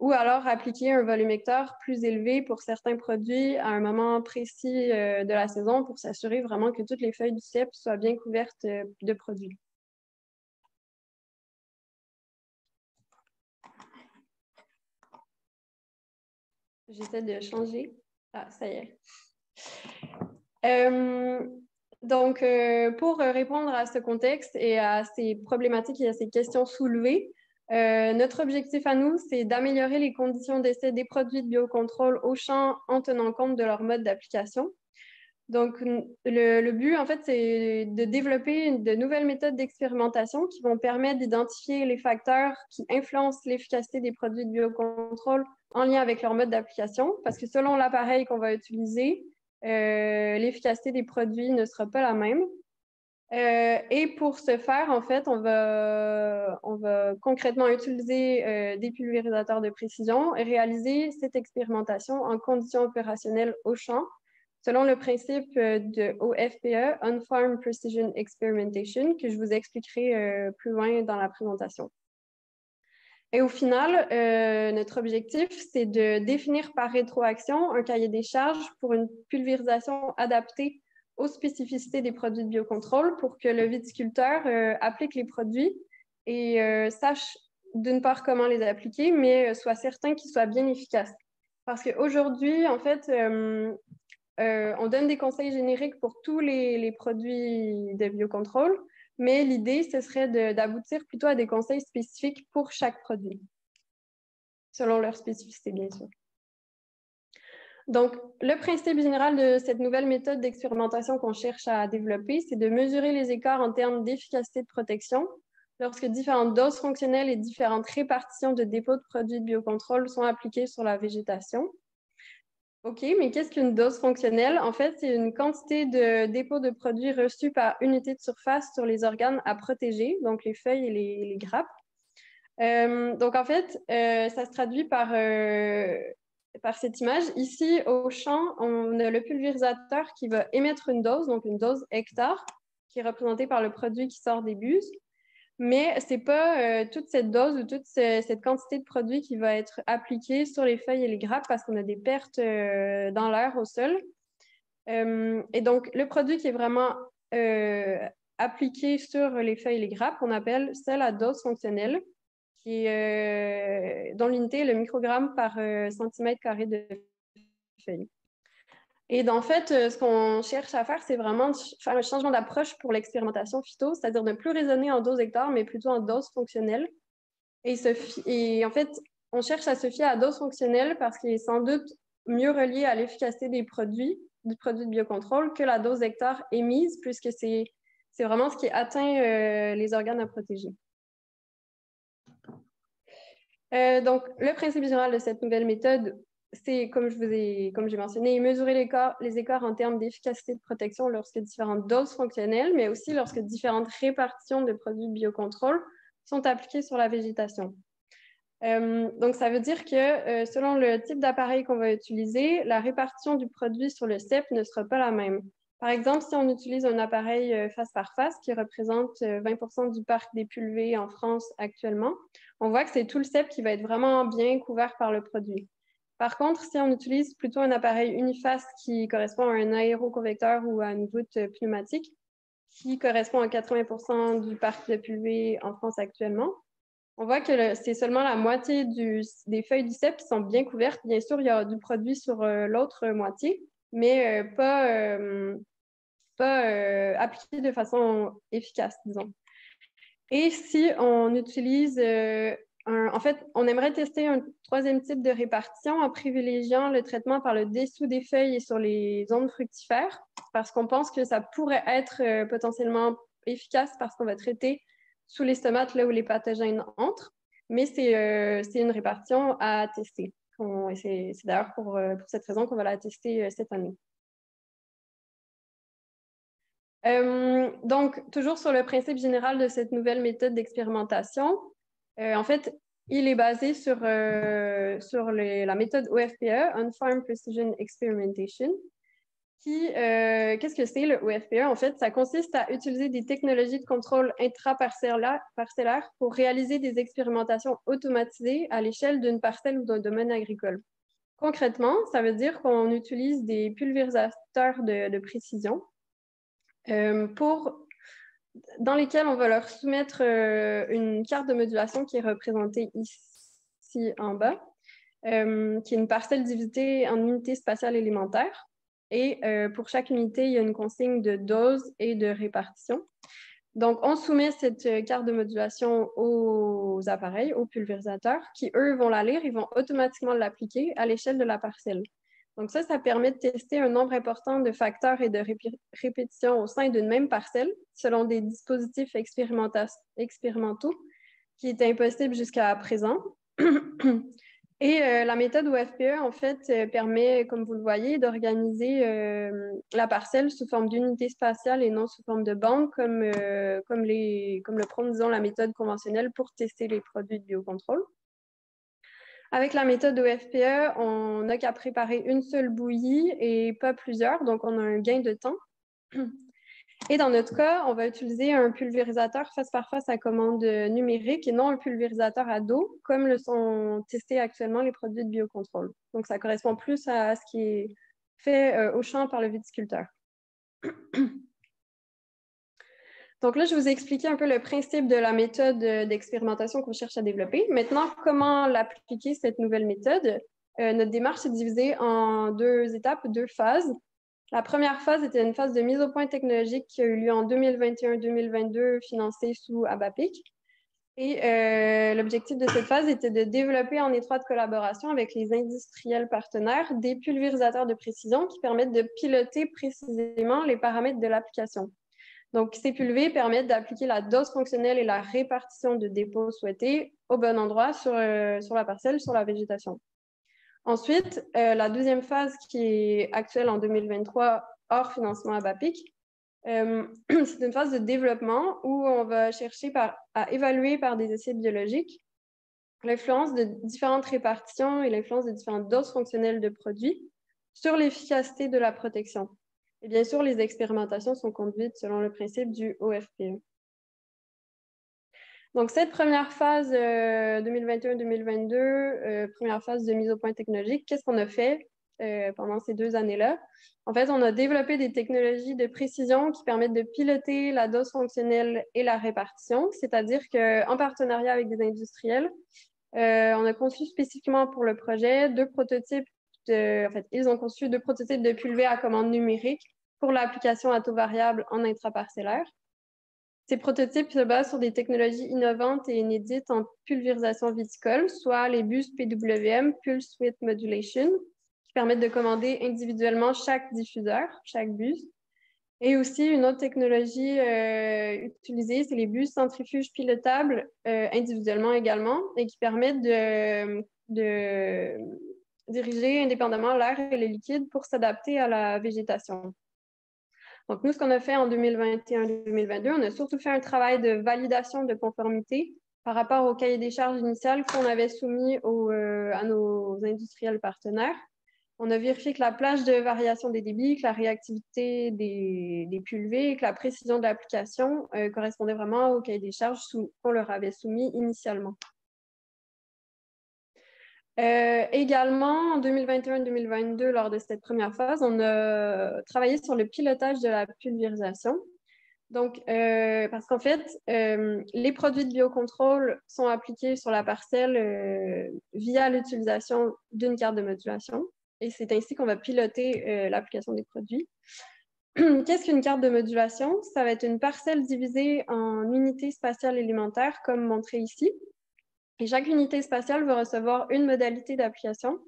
ou alors appliquer un volume hectare plus élevé pour certains produits à un moment précis de la saison pour s'assurer vraiment que toutes les feuilles du cep soient bien couvertes de produits. J'essaie de changer. Ah, ça y est. Donc, pour répondre à ce contexte et à ces problématiques et à ces questions soulevées, notre objectif à nous, c'est d'améliorer les conditions d'essai des produits de biocontrôle au champ en tenant compte de leur mode d'application. Donc, le but, en fait, c'est de développer de nouvelles méthodes d'expérimentation qui vont permettre d'identifier les facteurs qui influencent l'efficacité des produits de biocontrôle en lien avec leur mode d'application, parce que selon l'appareil qu'on va utiliser, l'efficacité des produits ne sera pas la même. Et pour ce faire, en fait, on va concrètement utiliser des pulvérisateurs de précision et réaliser cette expérimentation en conditions opérationnelles au champ, selon le principe de OFPE, On-Farm Precision Experimentation, que je vous expliquerai plus loin dans la présentation. Et au final, notre objectif, c'est de définir par rétroaction un cahier des charges pour une pulvérisation adaptée aux spécificités des produits de biocontrôle pour que le viticulteur applique les produits et sache d'une part comment les appliquer, mais soit certain qu'ils soient bien efficaces. Parce qu'aujourd'hui, en fait, on donne des conseils génériques pour tous les produits de biocontrôle, mais l'idée, ce serait d'aboutir plutôt à des conseils spécifiques pour chaque produit, selon leur spécificité, bien sûr. Donc, le principe général de cette nouvelle méthode d'expérimentation qu'on cherche à développer, c'est de mesurer les écarts en termes d'efficacité de protection lorsque différentes doses fonctionnelles et différentes répartitions de dépôts de produits de biocontrôle sont appliquées sur la végétation. OK, mais qu'est-ce qu'une dose fonctionnelle? En fait, c'est une quantité de dépôt de produits reçus par unité de surface sur les organes à protéger, donc les feuilles et les grappes. Donc, en fait, ça se traduit par cette image. Ici, au champ, on a le pulvérisateur qui va émettre une dose, donc une dose hectare, qui est représentée par le produit qui sort des buses. Mais ce n'est pas toute cette dose ou toute cette quantité de produit qui va être appliquée sur les feuilles et les grappes parce qu'on a des pertes dans l'air au sol. Et donc, le produit qui est vraiment appliqué sur les feuilles et les grappes, on appelle ça la dose fonctionnelle, dont l'unité est le microgramme par centimètre carré de feuille. Et en fait, ce qu'on cherche à faire, c'est vraiment de faire un changement d'approche pour l'expérimentation phyto, c'est-à-dire ne plus raisonner en dose hectare, mais plutôt en dose fonctionnelle. Et en fait, on cherche à se fier à la dose fonctionnelle parce qu'il est sans doute mieux relié à l'efficacité du produit de biocontrôle que la dose hectare émise, puisque c'est vraiment ce qui atteint les organes à protéger. Donc, le principe général de cette nouvelle méthode, c'est, comme j'ai mentionné, mesurer les écarts en termes d'efficacité de protection lorsque différentes doses fonctionnelles, mais aussi lorsque différentes répartitions de produits de biocontrôle sont appliquées sur la végétation. Donc, ça veut dire que selon le type d'appareil qu'on va utiliser, la répartition du produit sur le cep ne sera pas la même. Par exemple, si on utilise un appareil face par face qui représente 20% du parc des pulvées en France actuellement, on voit que c'est tout le cep qui va être vraiment bien couvert par le produit. Par contre, si on utilise plutôt un appareil uniface qui correspond à un aéroconvecteur ou à une voûte pneumatique, qui correspond à 80% du parc de pulvées en France actuellement, on voit que c'est seulement la moitié des feuilles du cep qui sont bien couvertes. Bien sûr, il y a du produit sur l'autre moitié, mais pas appliqué de façon efficace, disons. Et si on utilise, en fait, on aimerait tester un troisième type de répartition en privilégiant le traitement par le dessous des feuilles et sur les zones fructifères, parce qu'on pense que ça pourrait être potentiellement efficace parce qu'on va traiter sous les stomates là où les pathogènes entrent, mais c'est une répartition à tester. C'est d'ailleurs pour cette raison qu'on va la tester cette année. Donc, toujours sur le principe général de cette nouvelle méthode d'expérimentation, en fait, il est basé sur la méthode OFPE, On-Farm Precision Experimentation, Qu'est-ce que c'est le OFPE? En fait, ça consiste à utiliser des technologies de contrôle intraparcellaire pour réaliser des expérimentations automatisées à l'échelle d'une parcelle ou d'un domaine agricole. Concrètement, ça veut dire qu'on utilise des pulvérisateurs de précision dans lesquels on va leur soumettre une carte de modulation qui est représentée ici en bas, qui est une parcelle divisée en unités spatiales élémentaires. Et pour chaque unité, il y a une consigne de dose et de répartition. Donc, on soumet cette carte de modulation aux appareils, aux pulvérisateurs, qui, eux, vont la lire, ils vont automatiquement l'appliquer à l'échelle de la parcelle. Donc ça permet de tester un nombre important de facteurs et de répétitions au sein d'une même parcelle, selon des dispositifs expérimentaux qui étaient impossibles jusqu'à présent. Et la méthode OFPE, en fait, permet, comme vous le voyez, d'organiser la parcelle sous forme d'unité spatiale et non sous forme de bande, comme le prône, disons, la méthode conventionnelle pour tester les produits de biocontrôle. Avec la méthode OFPE, on n'a qu'à préparer une seule bouillie et pas plusieurs, donc on a un gain de temps. Et dans notre cas, on va utiliser un pulvérisateur face par face à commande numérique et non un pulvérisateur à dos, comme le sont testés actuellement les produits de biocontrôle. Donc, ça correspond plus à ce qui est fait au champ par le viticulteur. Donc là, je vous ai expliqué un peu le principe de la méthode d'expérimentation qu'on cherche à développer. Maintenant, comment l'appliquer, cette nouvelle méthode? Notre démarche est divisée en 2 étapes, 2 phases. La première phase était une phase de mise au point technologique qui a eu lieu en 2021-2022, financée sous ABAPIC. Et l'objectif de cette phase était de développer en étroite collaboration avec les industriels partenaires des pulvérisateurs de précision qui permettent de piloter précisément les paramètres de l'application. Donc, ces pulvés permettent d'appliquer la dose fonctionnelle et la répartition de dépôt souhaitée au bon endroit sur la parcelle, sur la végétation. Ensuite, la deuxième phase qui est actuelle en 2023, hors financement ABAPIC, c'est une phase de développement où on va chercher à évaluer par des essais biologiques l'influence de différentes répartitions et l'influence de différentes doses fonctionnelles de produits sur l'efficacité de la protection. Et bien sûr, les expérimentations sont conduites selon le principe du OFPE. Donc, cette première phase 2021-2022, première phase de mise au point technologique, qu'est-ce qu'on a fait pendant ces 2 années-là? En fait, on a développé des technologies de précision qui permettent de piloter la dose fonctionnelle et la répartition, c'est-à-dire qu'en partenariat avec des industriels, on a conçu spécifiquement pour le projet 2 prototypes. Ils ont conçu 2 prototypes de pulvées à commande numérique pour l'application à taux variable en intraparcellaire. Ces prototypes se basent sur des technologies innovantes et inédites en pulvérisation viticole, soit les bus PWM, Pulse Width Modulation, qui permettent de commander individuellement chaque diffuseur, chaque bus. Et aussi, une autre technologie utilisée, c'est les bus centrifuges pilotables, individuellement également, et qui permettent de diriger indépendamment l'air et les liquides pour s'adapter à la végétation. Donc, nous, ce qu'on a fait en 2021-2022, on a surtout fait un travail de validation de conformité par rapport au cahier des charges initial qu'on avait soumis à nos industriels partenaires. On a vérifié que la plage de variation des débits, que la réactivité des pulvées, que la précision de l'application correspondait vraiment au cahier des charges qu'on leur avait soumis initialement. Également, en 2021-2022, lors de cette première phase, on a travaillé sur le pilotage de la pulvérisation. Donc, parce qu'en fait, les produits de biocontrôle sont appliqués sur la parcelle via l'utilisation d'une carte de modulation. Et c'est ainsi qu'on va piloter l'application des produits. Qu'est-ce qu'une carte de modulation? Ça va être une parcelle divisée en unités spatiales élémentaires, comme montré ici. Et chaque unité spatiale va recevoir une modalité d'application,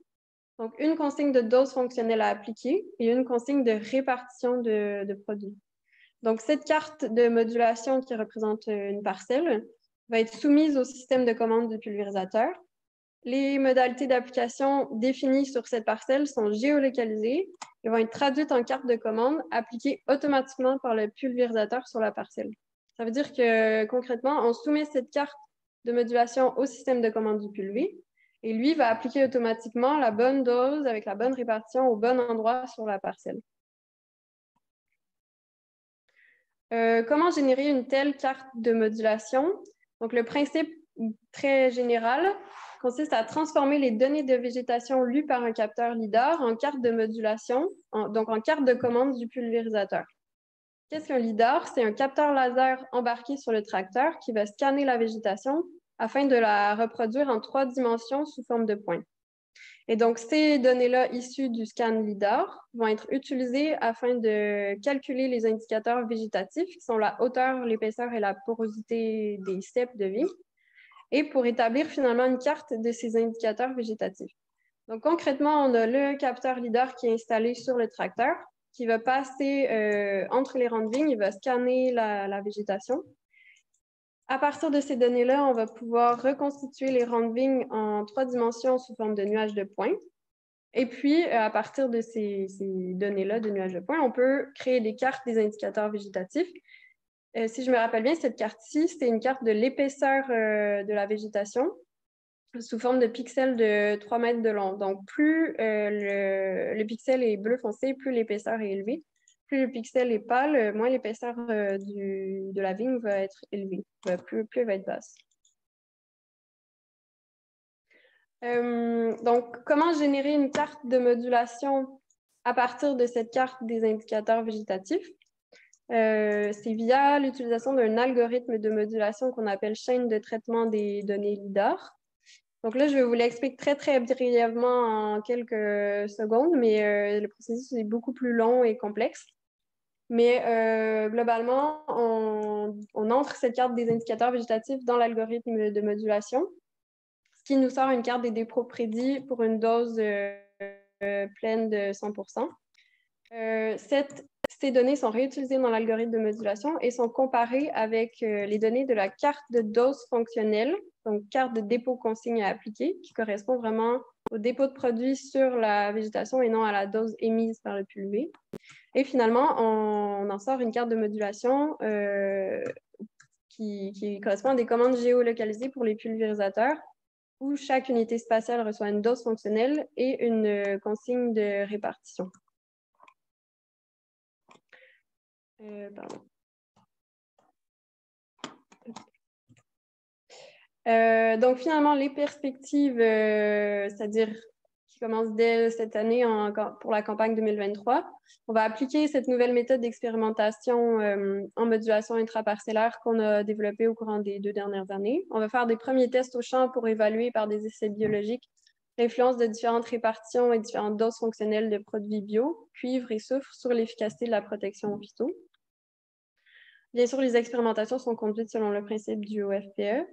donc une consigne de dose fonctionnelle à appliquer et une consigne de répartition de produits. Donc, cette carte de modulation qui représente une parcelle va être soumise au système de commande du pulvérisateur. Les modalités d'application définies sur cette parcelle sont géolocalisées et vont être traduites en carte de commande appliquée automatiquement par le pulvérisateur sur la parcelle. Ça veut dire que concrètement, on soumet cette carte de modulation au système de commande du pulvé et lui va appliquer automatiquement la bonne dose avec la bonne répartition au bon endroit sur la parcelle. Comment générer une telle carte de modulation? Donc, le principe très général consiste à transformer les données de végétation lues par un capteur LIDAR en carte de modulation, donc en carte de commande du pulvérisateur. Qu'est-ce qu'un LIDAR? C'est un capteur laser embarqué sur le tracteur qui va scanner la végétation afin de la reproduire en 3 dimensions sous forme de points. Et donc, ces données-là issues du scan LIDAR vont être utilisées afin de calculer les indicateurs végétatifs qui sont la hauteur, l'épaisseur et la porosité des steppes de vie, et pour établir finalement une carte de ces indicateurs végétatifs. Donc, concrètement, on a le capteur LIDAR qui est installé sur le tracteur, qui va passer entre les rangs de vignes, il va scanner la végétation. À partir de ces données-là, on va pouvoir reconstituer les rangs de vignes en 3 dimensions sous forme de nuages de points. Et puis, à partir de ces données-là de nuages de points, on peut créer des cartes des indicateurs végétatifs. Si je me rappelle bien, cette carte-ci, c'est une carte de l'épaisseur de la végétation sous forme de pixels de 3 mètres de long. Donc, plus le pixel est bleu foncé, plus l'épaisseur est élevée. Plus le pixel est pâle, moins l'épaisseur de la vigne va être élevée, plus elle va être basse. Donc, comment générer une carte de modulation à partir de cette carte des indicateurs végétatifs? C'est via l'utilisation d'un algorithme de modulation qu'on appelle chaîne de traitement des données LIDAR. Donc là, je vais vous l'expliquer très, très brièvement en quelques secondes, mais le processus est beaucoup plus long et complexe. Mais globalement, on entre cette carte des indicateurs végétatifs dans l'algorithme de modulation, ce qui nous sort une carte des dépôts prédits pour une dose pleine de 100%. Ces données sont réutilisées dans l'algorithme de modulation et sont comparées avec les données de la carte de dose fonctionnelle, donc carte de dépôt consigne à appliquer, qui correspond vraiment au dépôt de produit sur la végétation et non à la dose émise par le pulvé. Et finalement, on en sort une carte de modulation qui correspond à des commandes géolocalisées pour les pulvérisateurs, où chaque unité spatiale reçoit une dose fonctionnelle et une consigne de répartition. Donc finalement, les perspectives, c'est-à-dire qui commencent dès cette année pour la campagne 2023, on va appliquer cette nouvelle méthode d'expérimentation en modulation intraparcellaire qu'on a développée au courant des 2 dernières années. On va faire des premiers tests au champ pour évaluer par des essais biologiques l'influence de différentes répartitions et différentes doses fonctionnelles de produits bio, cuivre et soufre sur l'efficacité de la protection aux phytos. Bien sûr, les expérimentations sont conduites selon le principe du OFPE.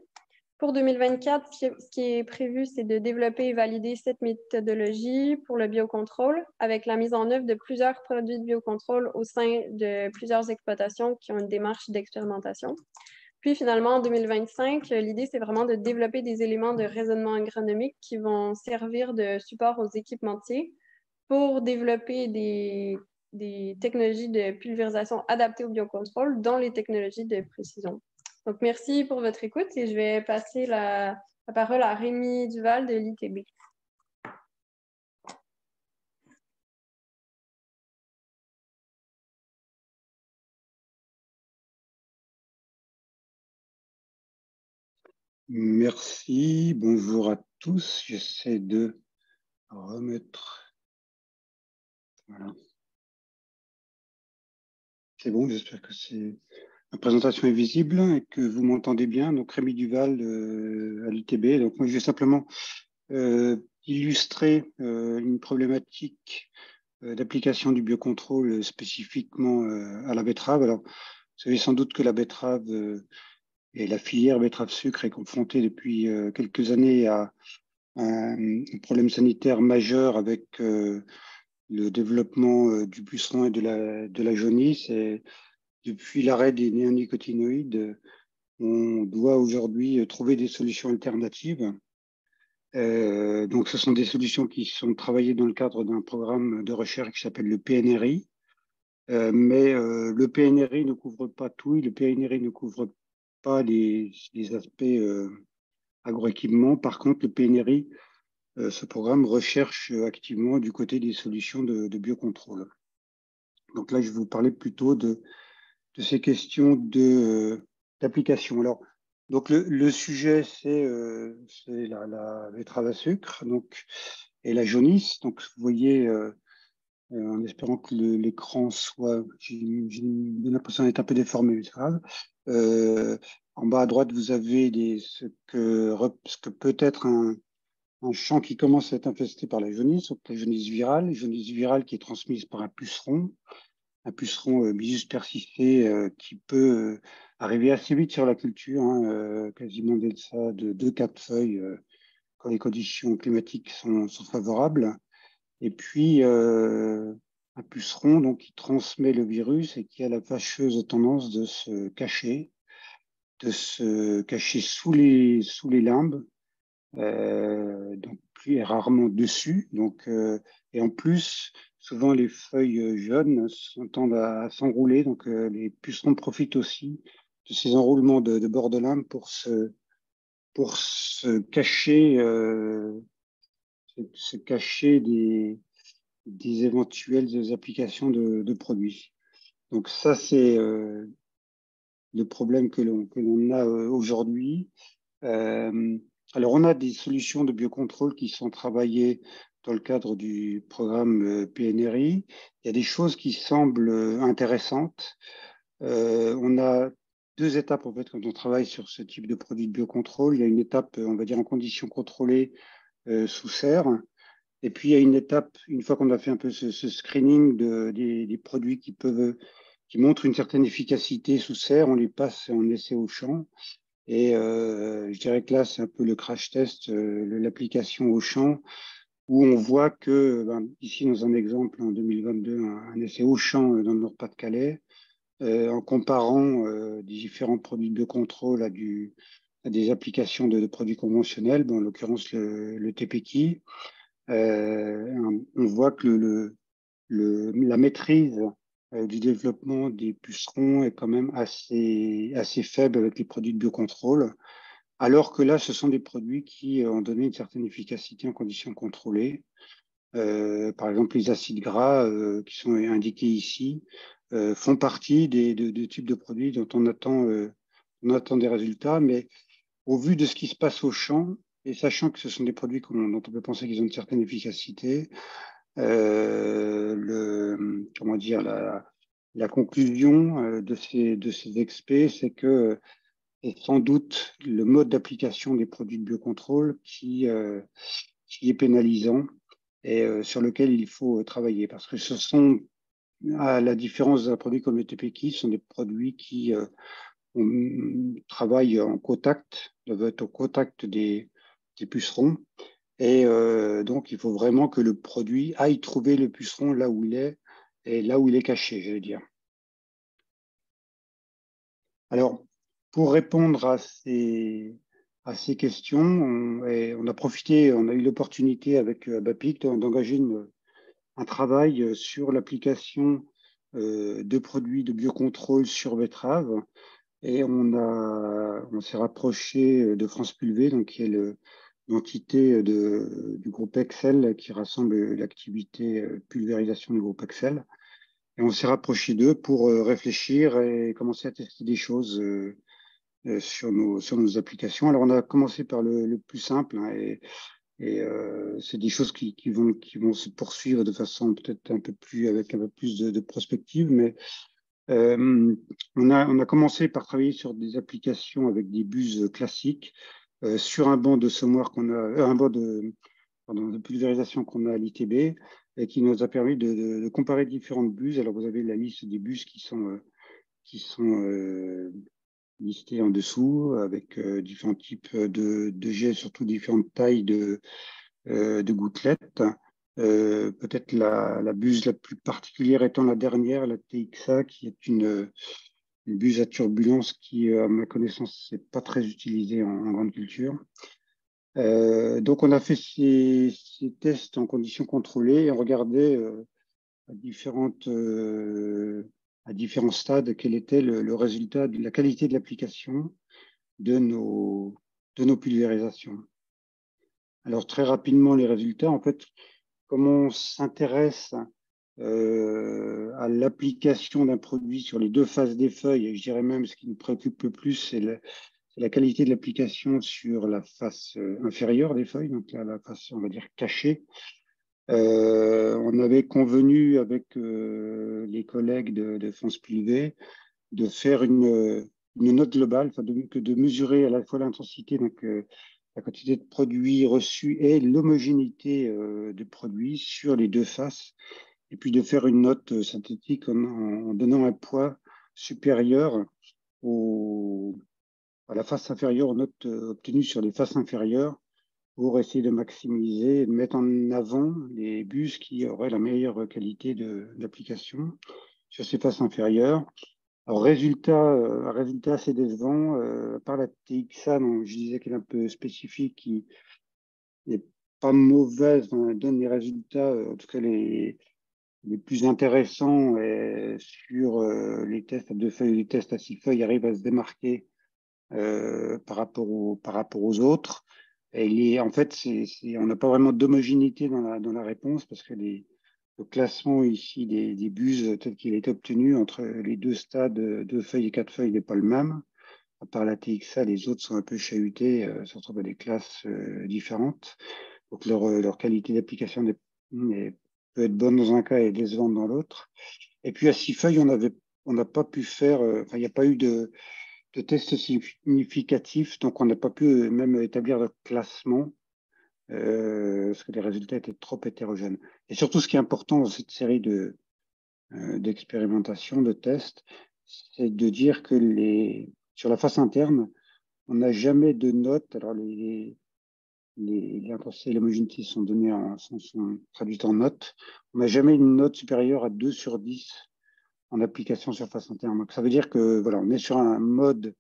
Pour 2024, ce qui est prévu, c'est de développer et valider cette méthodologie pour le biocontrôle avec la mise en œuvre de plusieurs produits de biocontrôle au sein de plusieurs exploitations qui ont une démarche d'expérimentation. Puis finalement, en 2025, l'idée, c'est vraiment de développer des éléments de raisonnement agronomique qui vont servir de support aux équipementiers pour développer des technologies de pulvérisation adaptées au biocontrôle, dont les technologies de précision. Donc, merci pour votre écoute et je vais passer la parole à Rémi Duval de l'ITB. Merci, bonjour à tous. J'essaie de remettre. Voilà. C'est bon, j'espère que la présentation est visible et que vous m'entendez bien. Donc, Rémi Duval à l'ITB. Donc, moi, je vais simplement illustrer une problématique d'application du biocontrôle spécifiquement à la betterave. Alors, vous savez sans doute que la betterave et la filière betterave-sucre est confrontée depuis quelques années à un problème sanitaire majeur avec le développement du puceron et de la jaunisse. Et depuis l'arrêt des néonicotinoïdes, on doit aujourd'hui trouver des solutions alternatives. Donc, ce sont des solutions qui sont travaillées dans le cadre d'un programme de recherche qui s'appelle le PNRI. Mais le PNRI ne couvre pas tout. Le PNRI ne couvre pas les aspects agroéquipement. Par contre, le PNRI, ce programme recherche activement du côté des solutions de biocontrôle. Donc là, je vais vous parler plutôt de ces questions d'application. Alors, donc le sujet, c'est la betterave à sucre et la jaunisse. Donc, vous voyez, en espérant que l'écran soit, j'ai l'impression d'être un peu déformé, mais c'est grave. En bas à droite, vous avez ce que peut être un champ qui commence à être infesté par la jaunisse jaunisse virale qui est transmise par un puceron Byssus persisté qui peut arriver assez vite sur la culture, hein, quasiment dès ça de 2-4 feuilles quand les conditions climatiques sont favorables. Et puis, un puceron donc, qui transmet le virus et qui a la fâcheuse tendance de se cacher sous les limbes, donc plus rarement dessus. Donc, et en plus, souvent les feuilles jaunes tendent à s'enrouler. Donc, les pucerons profitent aussi de ces enroulements de bord de limbe pour se cacher, des éventuelles applications de produits. Donc ça, c'est le problème que l'on a aujourd'hui. Alors, on a des solutions de biocontrôle qui sont travaillées dans le cadre du programme PNRI. Il y a des choses qui semblent intéressantes. On a 2 étapes en fait quand on travaille sur ce type de produit de biocontrôle. Il y a une étape, on va dire, en conditions contrôlées sous serre. Et puis, il y a une étape, une fois qu'on a fait un peu ce screening des produits qui montrent une certaine efficacité sous serre, on les passe en essai au champ. Et je dirais que là, c'est un peu le crash test, l'application au champ, où on voit que, ici, dans un exemple, en 2022, un essai au champ dans le Nord-Pas-de-Calais, en comparant des différents produits de contrôle à des applications de produits conventionnels, en l'occurrence le TPK, on voit que la maîtrise du développement des pucerons est quand même assez faible avec les produits de biocontrôle, alors que là, ce sont des produits qui ont donné une certaine efficacité en conditions contrôlées. Par exemple, les acides gras qui sont indiqués ici font partie de types de produits dont on attend des résultats, mais au vu de ce qui se passe au champ, et sachant que ce sont des produits dont on peut penser qu'ils ont une certaine efficacité, comment dire, la conclusion de ces experts, c'est que c'est sans doute le mode d'application des produits de biocontrôle qui est pénalisant et sur lequel il faut travailler. Parce que ce sont, à la différence d'un produit comme le TPK, ce sont des produits qui travaillent en contact, doivent être au contact des pucerons. Et donc, il faut vraiment que le produit aille trouver le puceron là où il est et là où il est caché, je veux dire. Alors, pour répondre à ces questions, on a eu l'opportunité avec Abapic d'engager un travail sur l'application de produits de biocontrôle sur betterave. Et on s'est rapproché de France Pulvé, donc qui est l'entité du groupe Excel qui rassemble l'activité pulvérisation du groupe Excel. Et on s'est rapproché d'eux pour réfléchir et commencer à tester des choses sur nos applications. Alors, on a commencé par le plus simple, hein, et c'est des choses qui vont se poursuivre de façon peut-être avec un peu plus de prospective, mais on a commencé par travailler sur des applications avec des buses classiques sur un banc de semoir un banc de pulvérisation qu'on a à l'ITB et qui nous a permis de comparer différentes buses. Alors, vous avez la liste des buses qui sont listées en dessous avec différents types de jets, surtout différentes tailles de gouttelettes. Peut-être la buse la plus particulière étant la dernière, la TXA, qui est une buse à turbulence qui, à ma connaissance, n'est pas très utilisée en grande culture. Donc, on a fait ces tests en conditions contrôlées et on regardait à différents stades quel était le résultat de la qualité de l'application de nos pulvérisations. Alors, très rapidement, les résultats, en fait, comme on s'intéresse à l'application d'un produit sur les deux faces des feuilles, et je dirais même ce qui nous préoccupe le plus, c'est la qualité de l'application sur la face inférieure des feuilles, donc là, la face, on va dire, cachée. On avait convenu avec les collègues de France Privée de faire une note globale, enfin de mesurer à la fois l'intensité, donc la quantité de produits reçus et l'homogénéité des produits sur les deux faces, et puis de faire une note synthétique en donnant un poids supérieur à la face inférieure, aux notes obtenues sur les faces inférieures, pour essayer de maximiser et de mettre en avant les bus qui auraient la meilleure qualité d'application sur ces faces inférieures. Alors, résultat assez décevant, par la TXA, dont je disais qu'elle est un peu spécifique, qui n'est pas mauvaise, elle donne les résultats, en tout cas les plus intéressants sur les tests à 2 feuilles et les tests à 6 feuilles, arrive à se démarquer par rapport aux autres. Et en fait, on n'a pas vraiment d'homogénéité dans la réponse, parce que le classement ici des buses tel qu'il est obtenu entre les deux stades, 2 feuilles et 4 feuilles, n'est pas le même. À part la TXA, les autres sont un peu chahutés, se retrouvent à des classes différentes. Donc leur qualité d'application peut être bonne dans un cas et décevante dans l'autre. Et puis à 6 feuilles, on n'a pas pu faire, il n'y a pas eu de tests significatifs, donc on n'a pas pu même établir de classement, parce que les résultats étaient trop hétérogènes. Et surtout, ce qui est important dans cette série d'expérimentations, de tests, c'est de dire que sur la face interne, on n'a jamais de notes. Alors, l'intensité et l'homogénéité sont traduites en notes. On n'a jamais une note supérieure à 2 sur 10 en application sur face interne. Donc, ça veut dire que voilà, on est sur un mode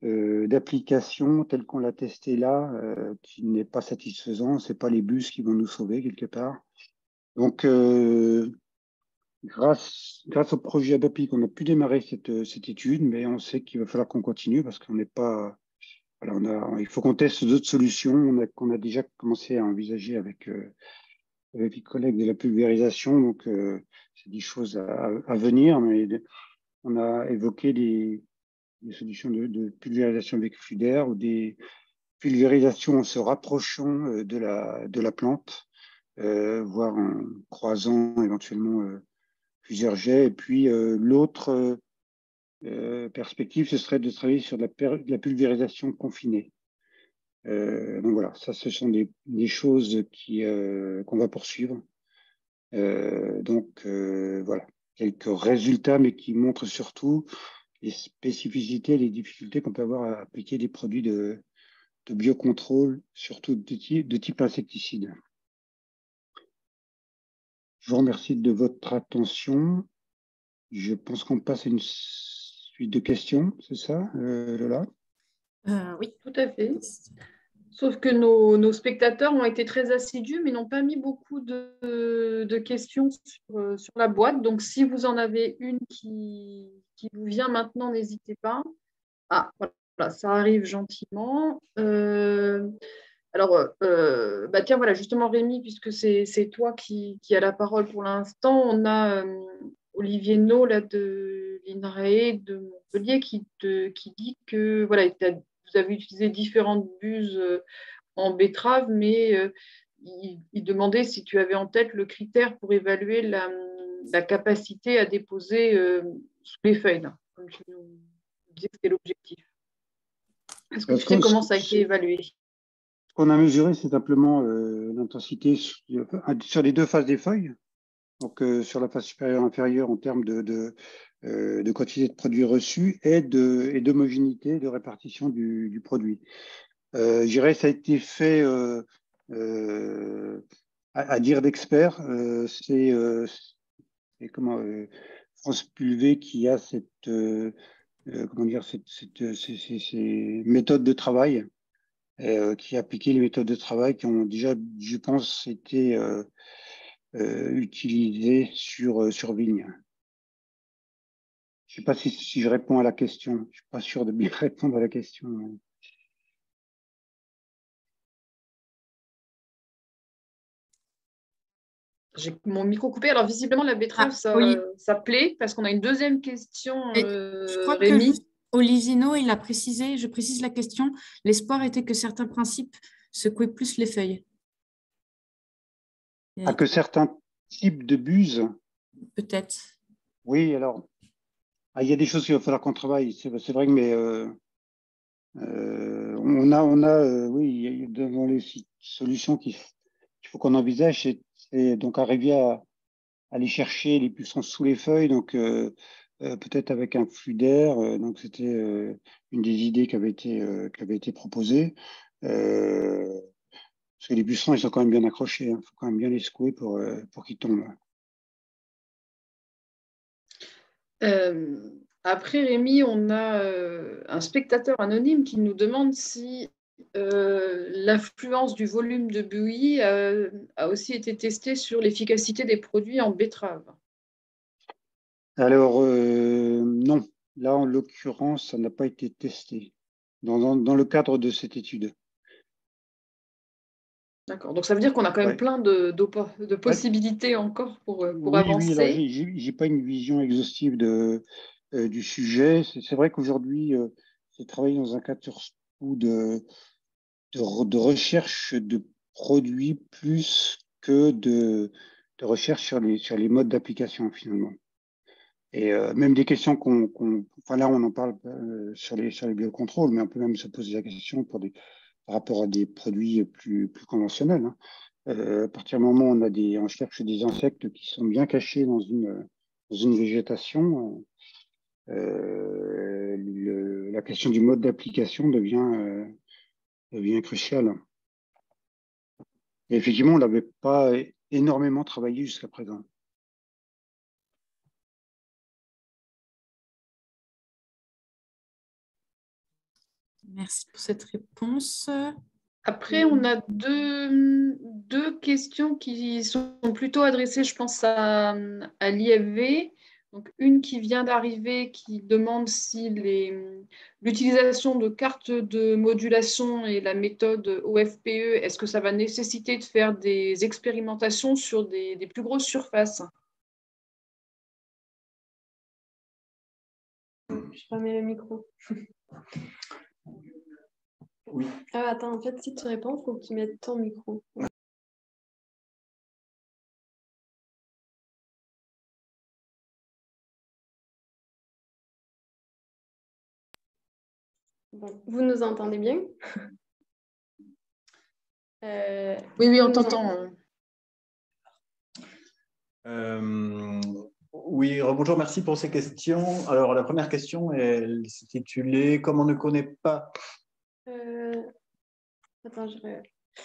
d'application tel qu'on l'a testé là, qui n'est pas satisfaisant. Ce n'est pas les bus qui vont nous sauver quelque part. Donc, grâce au projet ABAPIC, on a pu démarrer cette étude, mais on sait qu'il va falloir qu'on continue, parce qu'on n'est pas... Voilà, il faut qu'on teste d'autres solutions qu'on a déjà commencé à envisager avec les collègues de la pulvérisation. Donc, c'est des choses à venir, mais on a évoqué des solutions de pulvérisation avec flux d'air, ou des pulvérisations en se rapprochant de la plante, voire en croisant éventuellement plusieurs jets. Et puis l'autre perspective, ce serait de travailler sur de la pulvérisation confinée. Donc voilà, ça, ce sont des choses qu'on va poursuivre. Donc voilà, quelques résultats, mais qui montrent surtout les spécificités, les difficultés qu'on peut avoir à appliquer des produits de biocontrôle, surtout de type insecticide. Je vous remercie de votre attention. Je pense qu'on passe à une suite de questions, c'est ça, Lola? Oui, tout à fait. Sauf que nos spectateurs ont été très assidus, mais n'ont pas mis beaucoup de questions sur la boîte. Donc, si vous en avez une qui vous vient maintenant, n'hésitez pas. Ah, voilà, ça arrive gentiment. Alors, tiens, voilà, justement, Rémi, puisque c'est toi qui as la parole pour l'instant, on a Olivier No, là, de l'INRAE de Montpellier, qui dit que voilà, vous avez utilisé différentes buses en betterave, mais il demandait si tu avais en tête le critère pour évaluer la capacité à déposer sous les feuilles, là, comme tu nous disais que c'était l'objectif. Est-ce que tu sais comment ça a été évalué? Ce qu'on a mesuré, c'est simplement l'intensité sur les deux faces des feuilles. Donc, sur la face supérieure et inférieure, en termes de quantité de produits reçus et d'homogénéité de répartition du produit. Je dirais que ça a été fait à dire d'experts. C'est comment France Pulvé qui a ces méthodes de travail, qui a appliqué les méthodes de travail qui ont déjà, je pense, été utilisées sur vigne. Je ne sais pas si je réponds à la question. Je ne suis pas sûr de bien répondre à la question. J'ai mon micro coupé. Alors, visiblement, la betterave, oui. ça plaît parce qu'on a une deuxième question, Je crois Rémi. que Olivier No, il a précisé, je précise la question, l'espoir était que certains principes secouaient plus les feuilles. Que certains types de buses. Peut-être. Oui, alors, il y a des choses qu'il va falloir qu'on travaille, c'est vrai, mais on a oui, devant les solutions qu'il faut qu'on envisage, c'est donc arriver à aller chercher les pucerons sous les feuilles, donc peut-être avec un flux d'air. Donc c'était une des idées qui avait été proposée. Parce que les pucerons, ils sont quand même bien accrochés. Il faut quand même bien les secouer pour qu'ils tombent. Après, Rémi, on a un spectateur anonyme qui nous demande si l'influence du volume de buis a aussi été testée sur l'efficacité des produits en betterave. Alors, non. Là, en l'occurrence, ça n'a pas été testé dans le cadre de cette étude. D'accord. Donc, ça veut dire qu'on a quand même plein de possibilités encore pour avancer. Oui, alors j'ai pas une vision exhaustive du sujet. C'est vrai qu'aujourd'hui, j'ai travaillé dans un cadre surtout de recherche de produits plus que de recherche sur les modes d'application, finalement. Et même des questions enfin là, on en parle sur les biocontrôles, mais on peut même se poser la question par rapport à des produits plus conventionnels. Hein. À partir du moment où on cherche des insectes qui sont bien cachés dans une végétation, la question du mode d'application devient cruciale. Et effectivement, on n'avait pas énormément travaillé jusqu'à présent. Merci pour cette réponse. Après, on a deux questions qui sont plutôt adressées, je pense, à l'IFV. Donc, une qui vient d'arriver qui demande si l'utilisation de cartes de modulation et la méthode OFPE, est-ce que ça va nécessiter de faire des expérimentations sur des plus grosses surfaces? Je ferme le micro. Oui. Ah, attends, en fait, si tu réponds, il faut que tu mettes ton micro. Bon, vous nous entendez bien? Oui, on t'entend. Oui, bonjour, merci pour ces questions. Alors, la première question, elle s'intitulait « Comme on ne connaît pas… » Attends,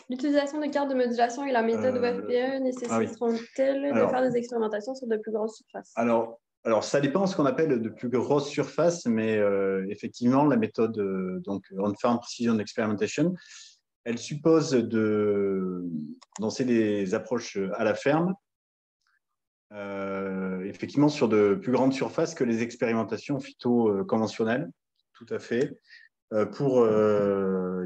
l'utilisation des cartes de modulation et la méthode OFPE nécessiteront-elles de faire des expérimentations sur de plus grosses surfaces? Alors, ça dépend de ce qu'on appelle de plus grosses surfaces, mais effectivement, la méthode donc On-Farm Precision Experimentation, elle suppose de lancer des approches à la ferme, effectivement sur de plus grandes surfaces que les expérimentations phyto-conventionnelles, tout à fait, pour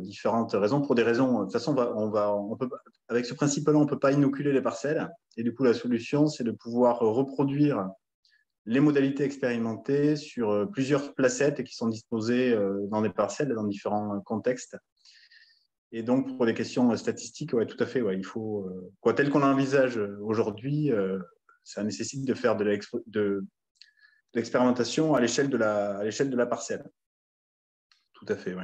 différentes raisons. Pour des raisons, de toute façon, on peut, avec ce principe-là, on ne peut pas inoculer les parcelles. Et du coup, la solution, c'est de pouvoir reproduire les modalités expérimentées sur plusieurs placettes qui sont disposées dans des parcelles, dans différents contextes. Et donc, pour des questions statistiques, ouais, tout à fait, ouais, il faut, tel qu'on l'envisage aujourd'hui, ça nécessite de faire de l'expérimentation à l'échelle de la parcelle. Tout à fait, oui.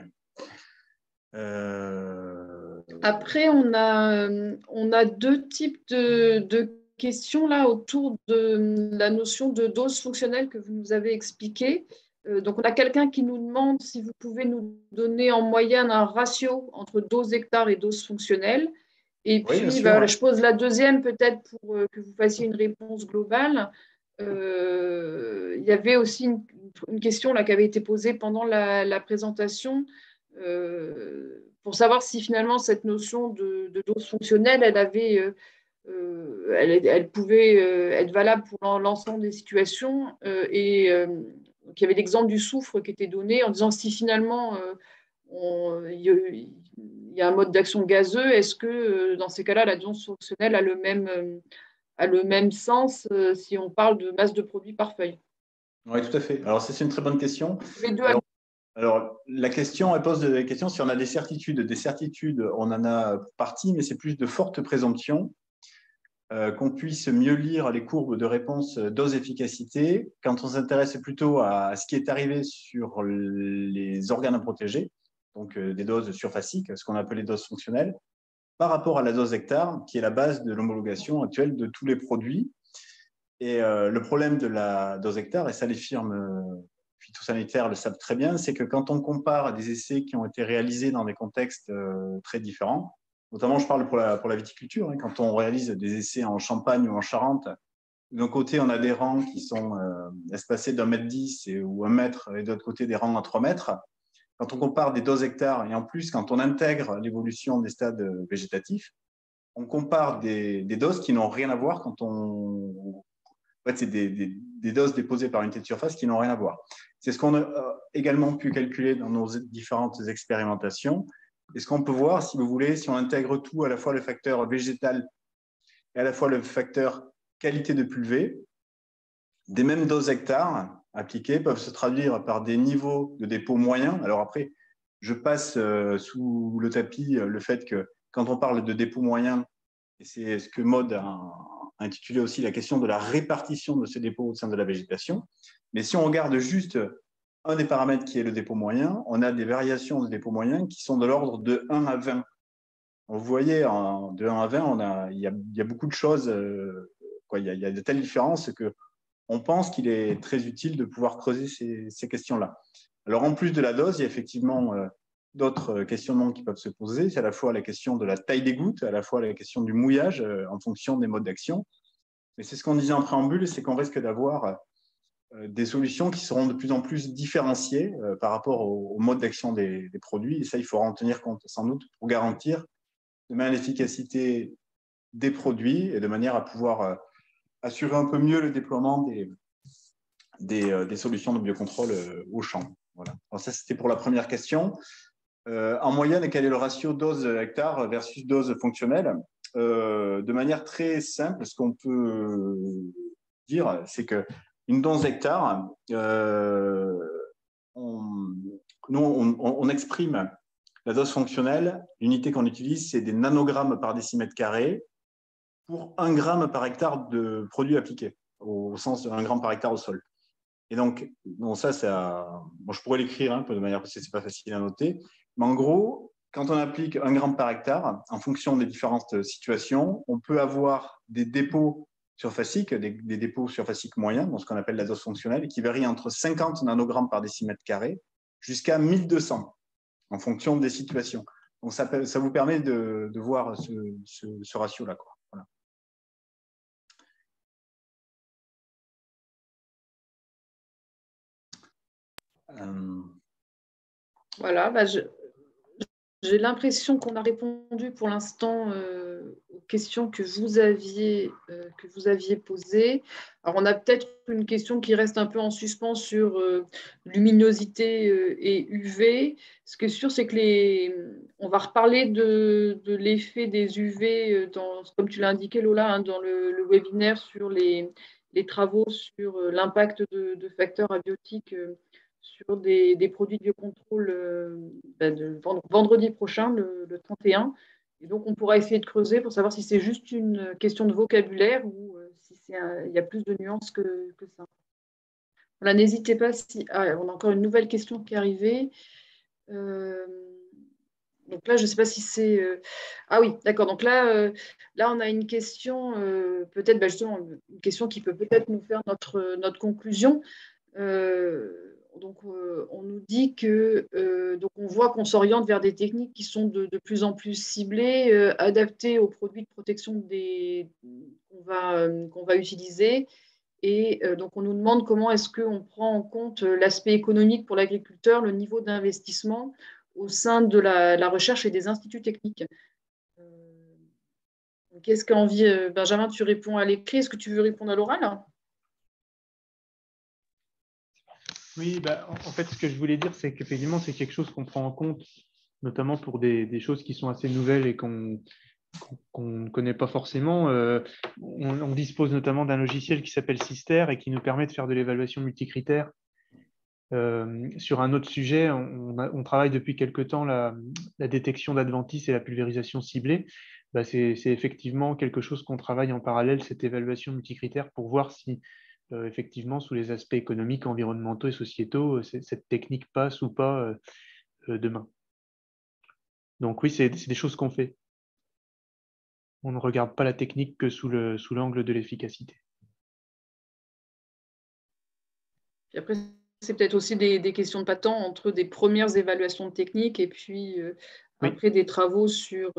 Après, on a deux types de questions là autour de la notion de dose fonctionnelle que vous nous avez expliquée. Donc, on a quelqu'un qui nous demande si vous pouvez nous donner en moyenne un ratio entre dose hectare et dose fonctionnelle. Et puis, je pose la deuxième peut-être pour que vous fassiez une réponse globale. Il y avait aussi une question là, qui avait été posée pendant la présentation pour savoir si finalement cette notion de dose fonctionnelle, elle pouvait être valable pour l'ensemble des situations. Donc, il y avait l'exemple du soufre qui était donné en disant si finalement il y a un mode d'action gazeux, est-ce que dans ces cas-là, la dose fonctionnelle a a le même sens si on parle de masse de produits par feuille. Oui, tout à fait. Alors, c'est une très bonne question. Les deux. Alors, la question, elle pose la question si on a des certitudes. Des certitudes, on en a pour partie, mais c'est plus de fortes présomptions qu'on puisse mieux lire les courbes de réponse dose-efficacité quand on s'intéresse plutôt à ce qui est arrivé sur les organes à protéger, donc des doses surfaciques, ce qu'on appelle les doses fonctionnelles, par rapport à la dose hectare, qui est la base de l'homologation actuelle de tous les produits. Et le problème de la dose hectare, et ça les firmes phytosanitaires le savent très bien, c'est que quand on compare des essais qui ont été réalisés dans des contextes très différents, notamment je parle pour la viticulture, hein, quand on réalise des essais en Champagne ou en Charente, d'un côté on a des rangs qui sont espacés d'1,10 m ou 1 mètre, et de l'autre côté des rangs à 3 mètres. Quand on compare des doses hectares, et en plus quand on intègre l'évolution des stades végétatifs, on compare des doses qui n'ont rien à voir quand on... En fait, c'est des doses déposées par unité de surface qui n'ont rien à voir. C'est ce qu'on a également pu calculer dans nos différentes expérimentations. Et ce qu'on peut voir, si vous voulez, si on intègre tout, à la fois le facteur végétal et à la fois le facteur qualité de pulvée, des mêmes doses hectares appliquées peuvent se traduire par des niveaux de dépôt moyens. Alors après, je passe sous le tapis le fait que quand on parle de dépôt moyen, et c'est ce que Maud a intitulé aussi la question de la répartition de ces dépôts au sein de la végétation. Mais si on regarde juste un des paramètres qui est le dépôt moyen, on a des variations de dépôt moyen qui sont de l'ordre de 1 à 20. Vous voyez, de 1 à 20, il y a beaucoup de choses, il y a de telles différences qu'on pense qu'il est très utile de pouvoir creuser ces questions-là. Alors, en plus de la dose, il y a effectivement d'autres questionnements qui peuvent se poser. C'est à la fois la question de la taille des gouttes, à la fois la question du mouillage en fonction des modes d'action. Mais c'est ce qu'on disait en préambule, c'est qu'on risque d'avoir des solutions qui seront de plus en plus différenciées par rapport au mode d'action des produits. Et ça, il faudra en tenir compte sans doute pour garantir demain l'efficacité des produits et de manière à pouvoir assurer un peu mieux le déploiement des solutions de biocontrôle au champ. Voilà. Alors ça, c'était pour la première question. En moyenne, quel est le ratio dose hectare versus dose fonctionnelle? De manière très simple, ce qu'on peut dire, c'est qu'une dose hectare, on exprime la dose fonctionnelle. L'unité qu'on utilise, c'est des nanogrammes par décimètre carré pour 1 gramme par hectare de produit appliqué, au sens de 1 gramme par hectare au sol. Et donc, ça, je pourrais l'écrire un peu de manière, parce que ce n'est pas facile à noter. Mais en gros, quand on applique 1 gramme par hectare, en fonction des différentes situations, on peut avoir des dépôts surfaciques, des dépôts surfaciques moyens, dans ce qu'on appelle la dose fonctionnelle, qui varient entre 50 nanogrammes par décimètre carré jusqu'à 1200, en fonction des situations. Donc, ça vous permet de voir ce ratio-là. Voilà. Voilà, j'ai l'impression qu'on a répondu pour l'instant aux questions que vous aviez posées. Alors, on a peut-être une question qui reste un peu en suspens sur luminosité et UV. Ce qui est sûr, c'est que on va reparler de l'effet des UV, comme tu l'as indiqué, Lola, hein, dans le webinaire sur les travaux sur l'impact de facteurs abiotiques sur des produits de biocontrôle vendredi prochain, le 31. Et donc, on pourra essayer de creuser pour savoir si c'est juste une question de vocabulaire ou si il y a plus de nuances que ça. Voilà, n'hésitez pas si... Ah, on a encore une nouvelle question qui est arrivée. Donc là, je ne sais pas si c'est... Ah oui, d'accord. Donc là, on a une question, peut-être justement, une question qui peut peut-être nous faire notre conclusion. Donc, on nous dit que donc on voit qu'on s'oriente vers des techniques qui sont de plus en plus ciblées, adaptées aux produits de protection qu'on va utiliser. Et donc, on nous demande comment est-ce qu'on prend en compte l'aspect économique pour l'agriculteur, le niveau d'investissement au sein de la recherche et des instituts techniques. Qu'est-ce qu'a envie, Benjamin, tu réponds à l'écrit. Est-ce que tu veux répondre à l'oral ? Oui, en fait, ce que je voulais dire, c'est qu'effectivement, c'est quelque chose qu'on prend en compte, notamment pour des choses qui sont assez nouvelles et qu'on ne connaît pas forcément. On dispose notamment d'un logiciel qui s'appelle Sister et qui nous permet de faire de l'évaluation multicritère. Sur un autre sujet, on travaille depuis quelque temps la détection d'adventices et la pulvérisation ciblée. Bah, c'est effectivement quelque chose qu'on travaille en parallèle, cette évaluation multicritère, pour voir si effectivement, sous les aspects économiques, environnementaux et sociétaux, cette technique passe ou pas demain. Donc oui, c'est des choses qu'on fait. On ne regarde pas la technique que sous l'angle de l'efficacité. Et après, c'est peut-être aussi des questions de pas de temps entre des premières évaluations de technique et puis après des travaux sur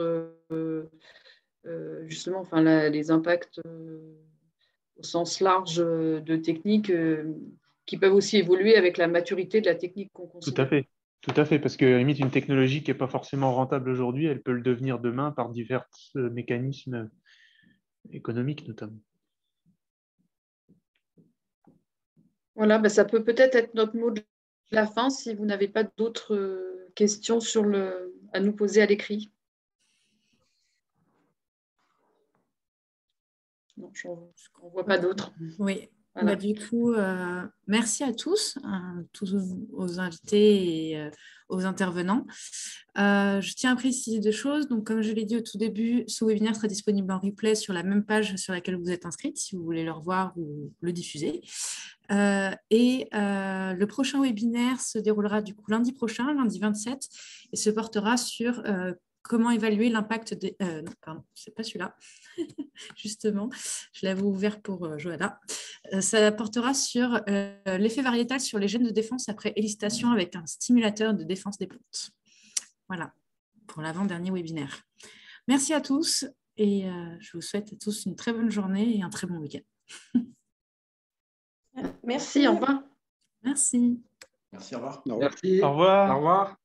justement les impacts au sens large de techniques qui peuvent aussi évoluer avec la maturité de la technique qu'on considère. Tout à fait, parce que limite une technologie qui n'est pas forcément rentable aujourd'hui, elle peut le devenir demain par divers mécanismes économiques notamment. Voilà, bah ça peut peut-être être notre mot de la fin si vous n'avez pas d'autres questions à nous poser à l'écrit. Non, je n'en vois pas d'autres. Oui. Voilà. Bah, du coup, merci à tous aux invités et aux intervenants. Je tiens à préciser 2 choses. Donc, comme je l'ai dit au tout début, ce webinaire sera disponible en replay sur la même page sur laquelle vous êtes inscrite, si vous voulez le revoir ou le diffuser. Le prochain webinaire se déroulera du coup lundi prochain, lundi 27, et se portera sur comment évaluer l'impact des... non, pardon, c'est pas celui-là. Justement, je l'avais ouvert pour Johanna. Ça portera sur l'effet variétal sur les gènes de défense après élicitation avec un stimulateur de défense des plantes. Voilà, pour l'avant-dernier webinaire. Merci à tous et je vous souhaite à tous une très bonne journée et un très bon week-end. Merci, au revoir. Merci. Merci, au revoir. Merci, au revoir. Au revoir.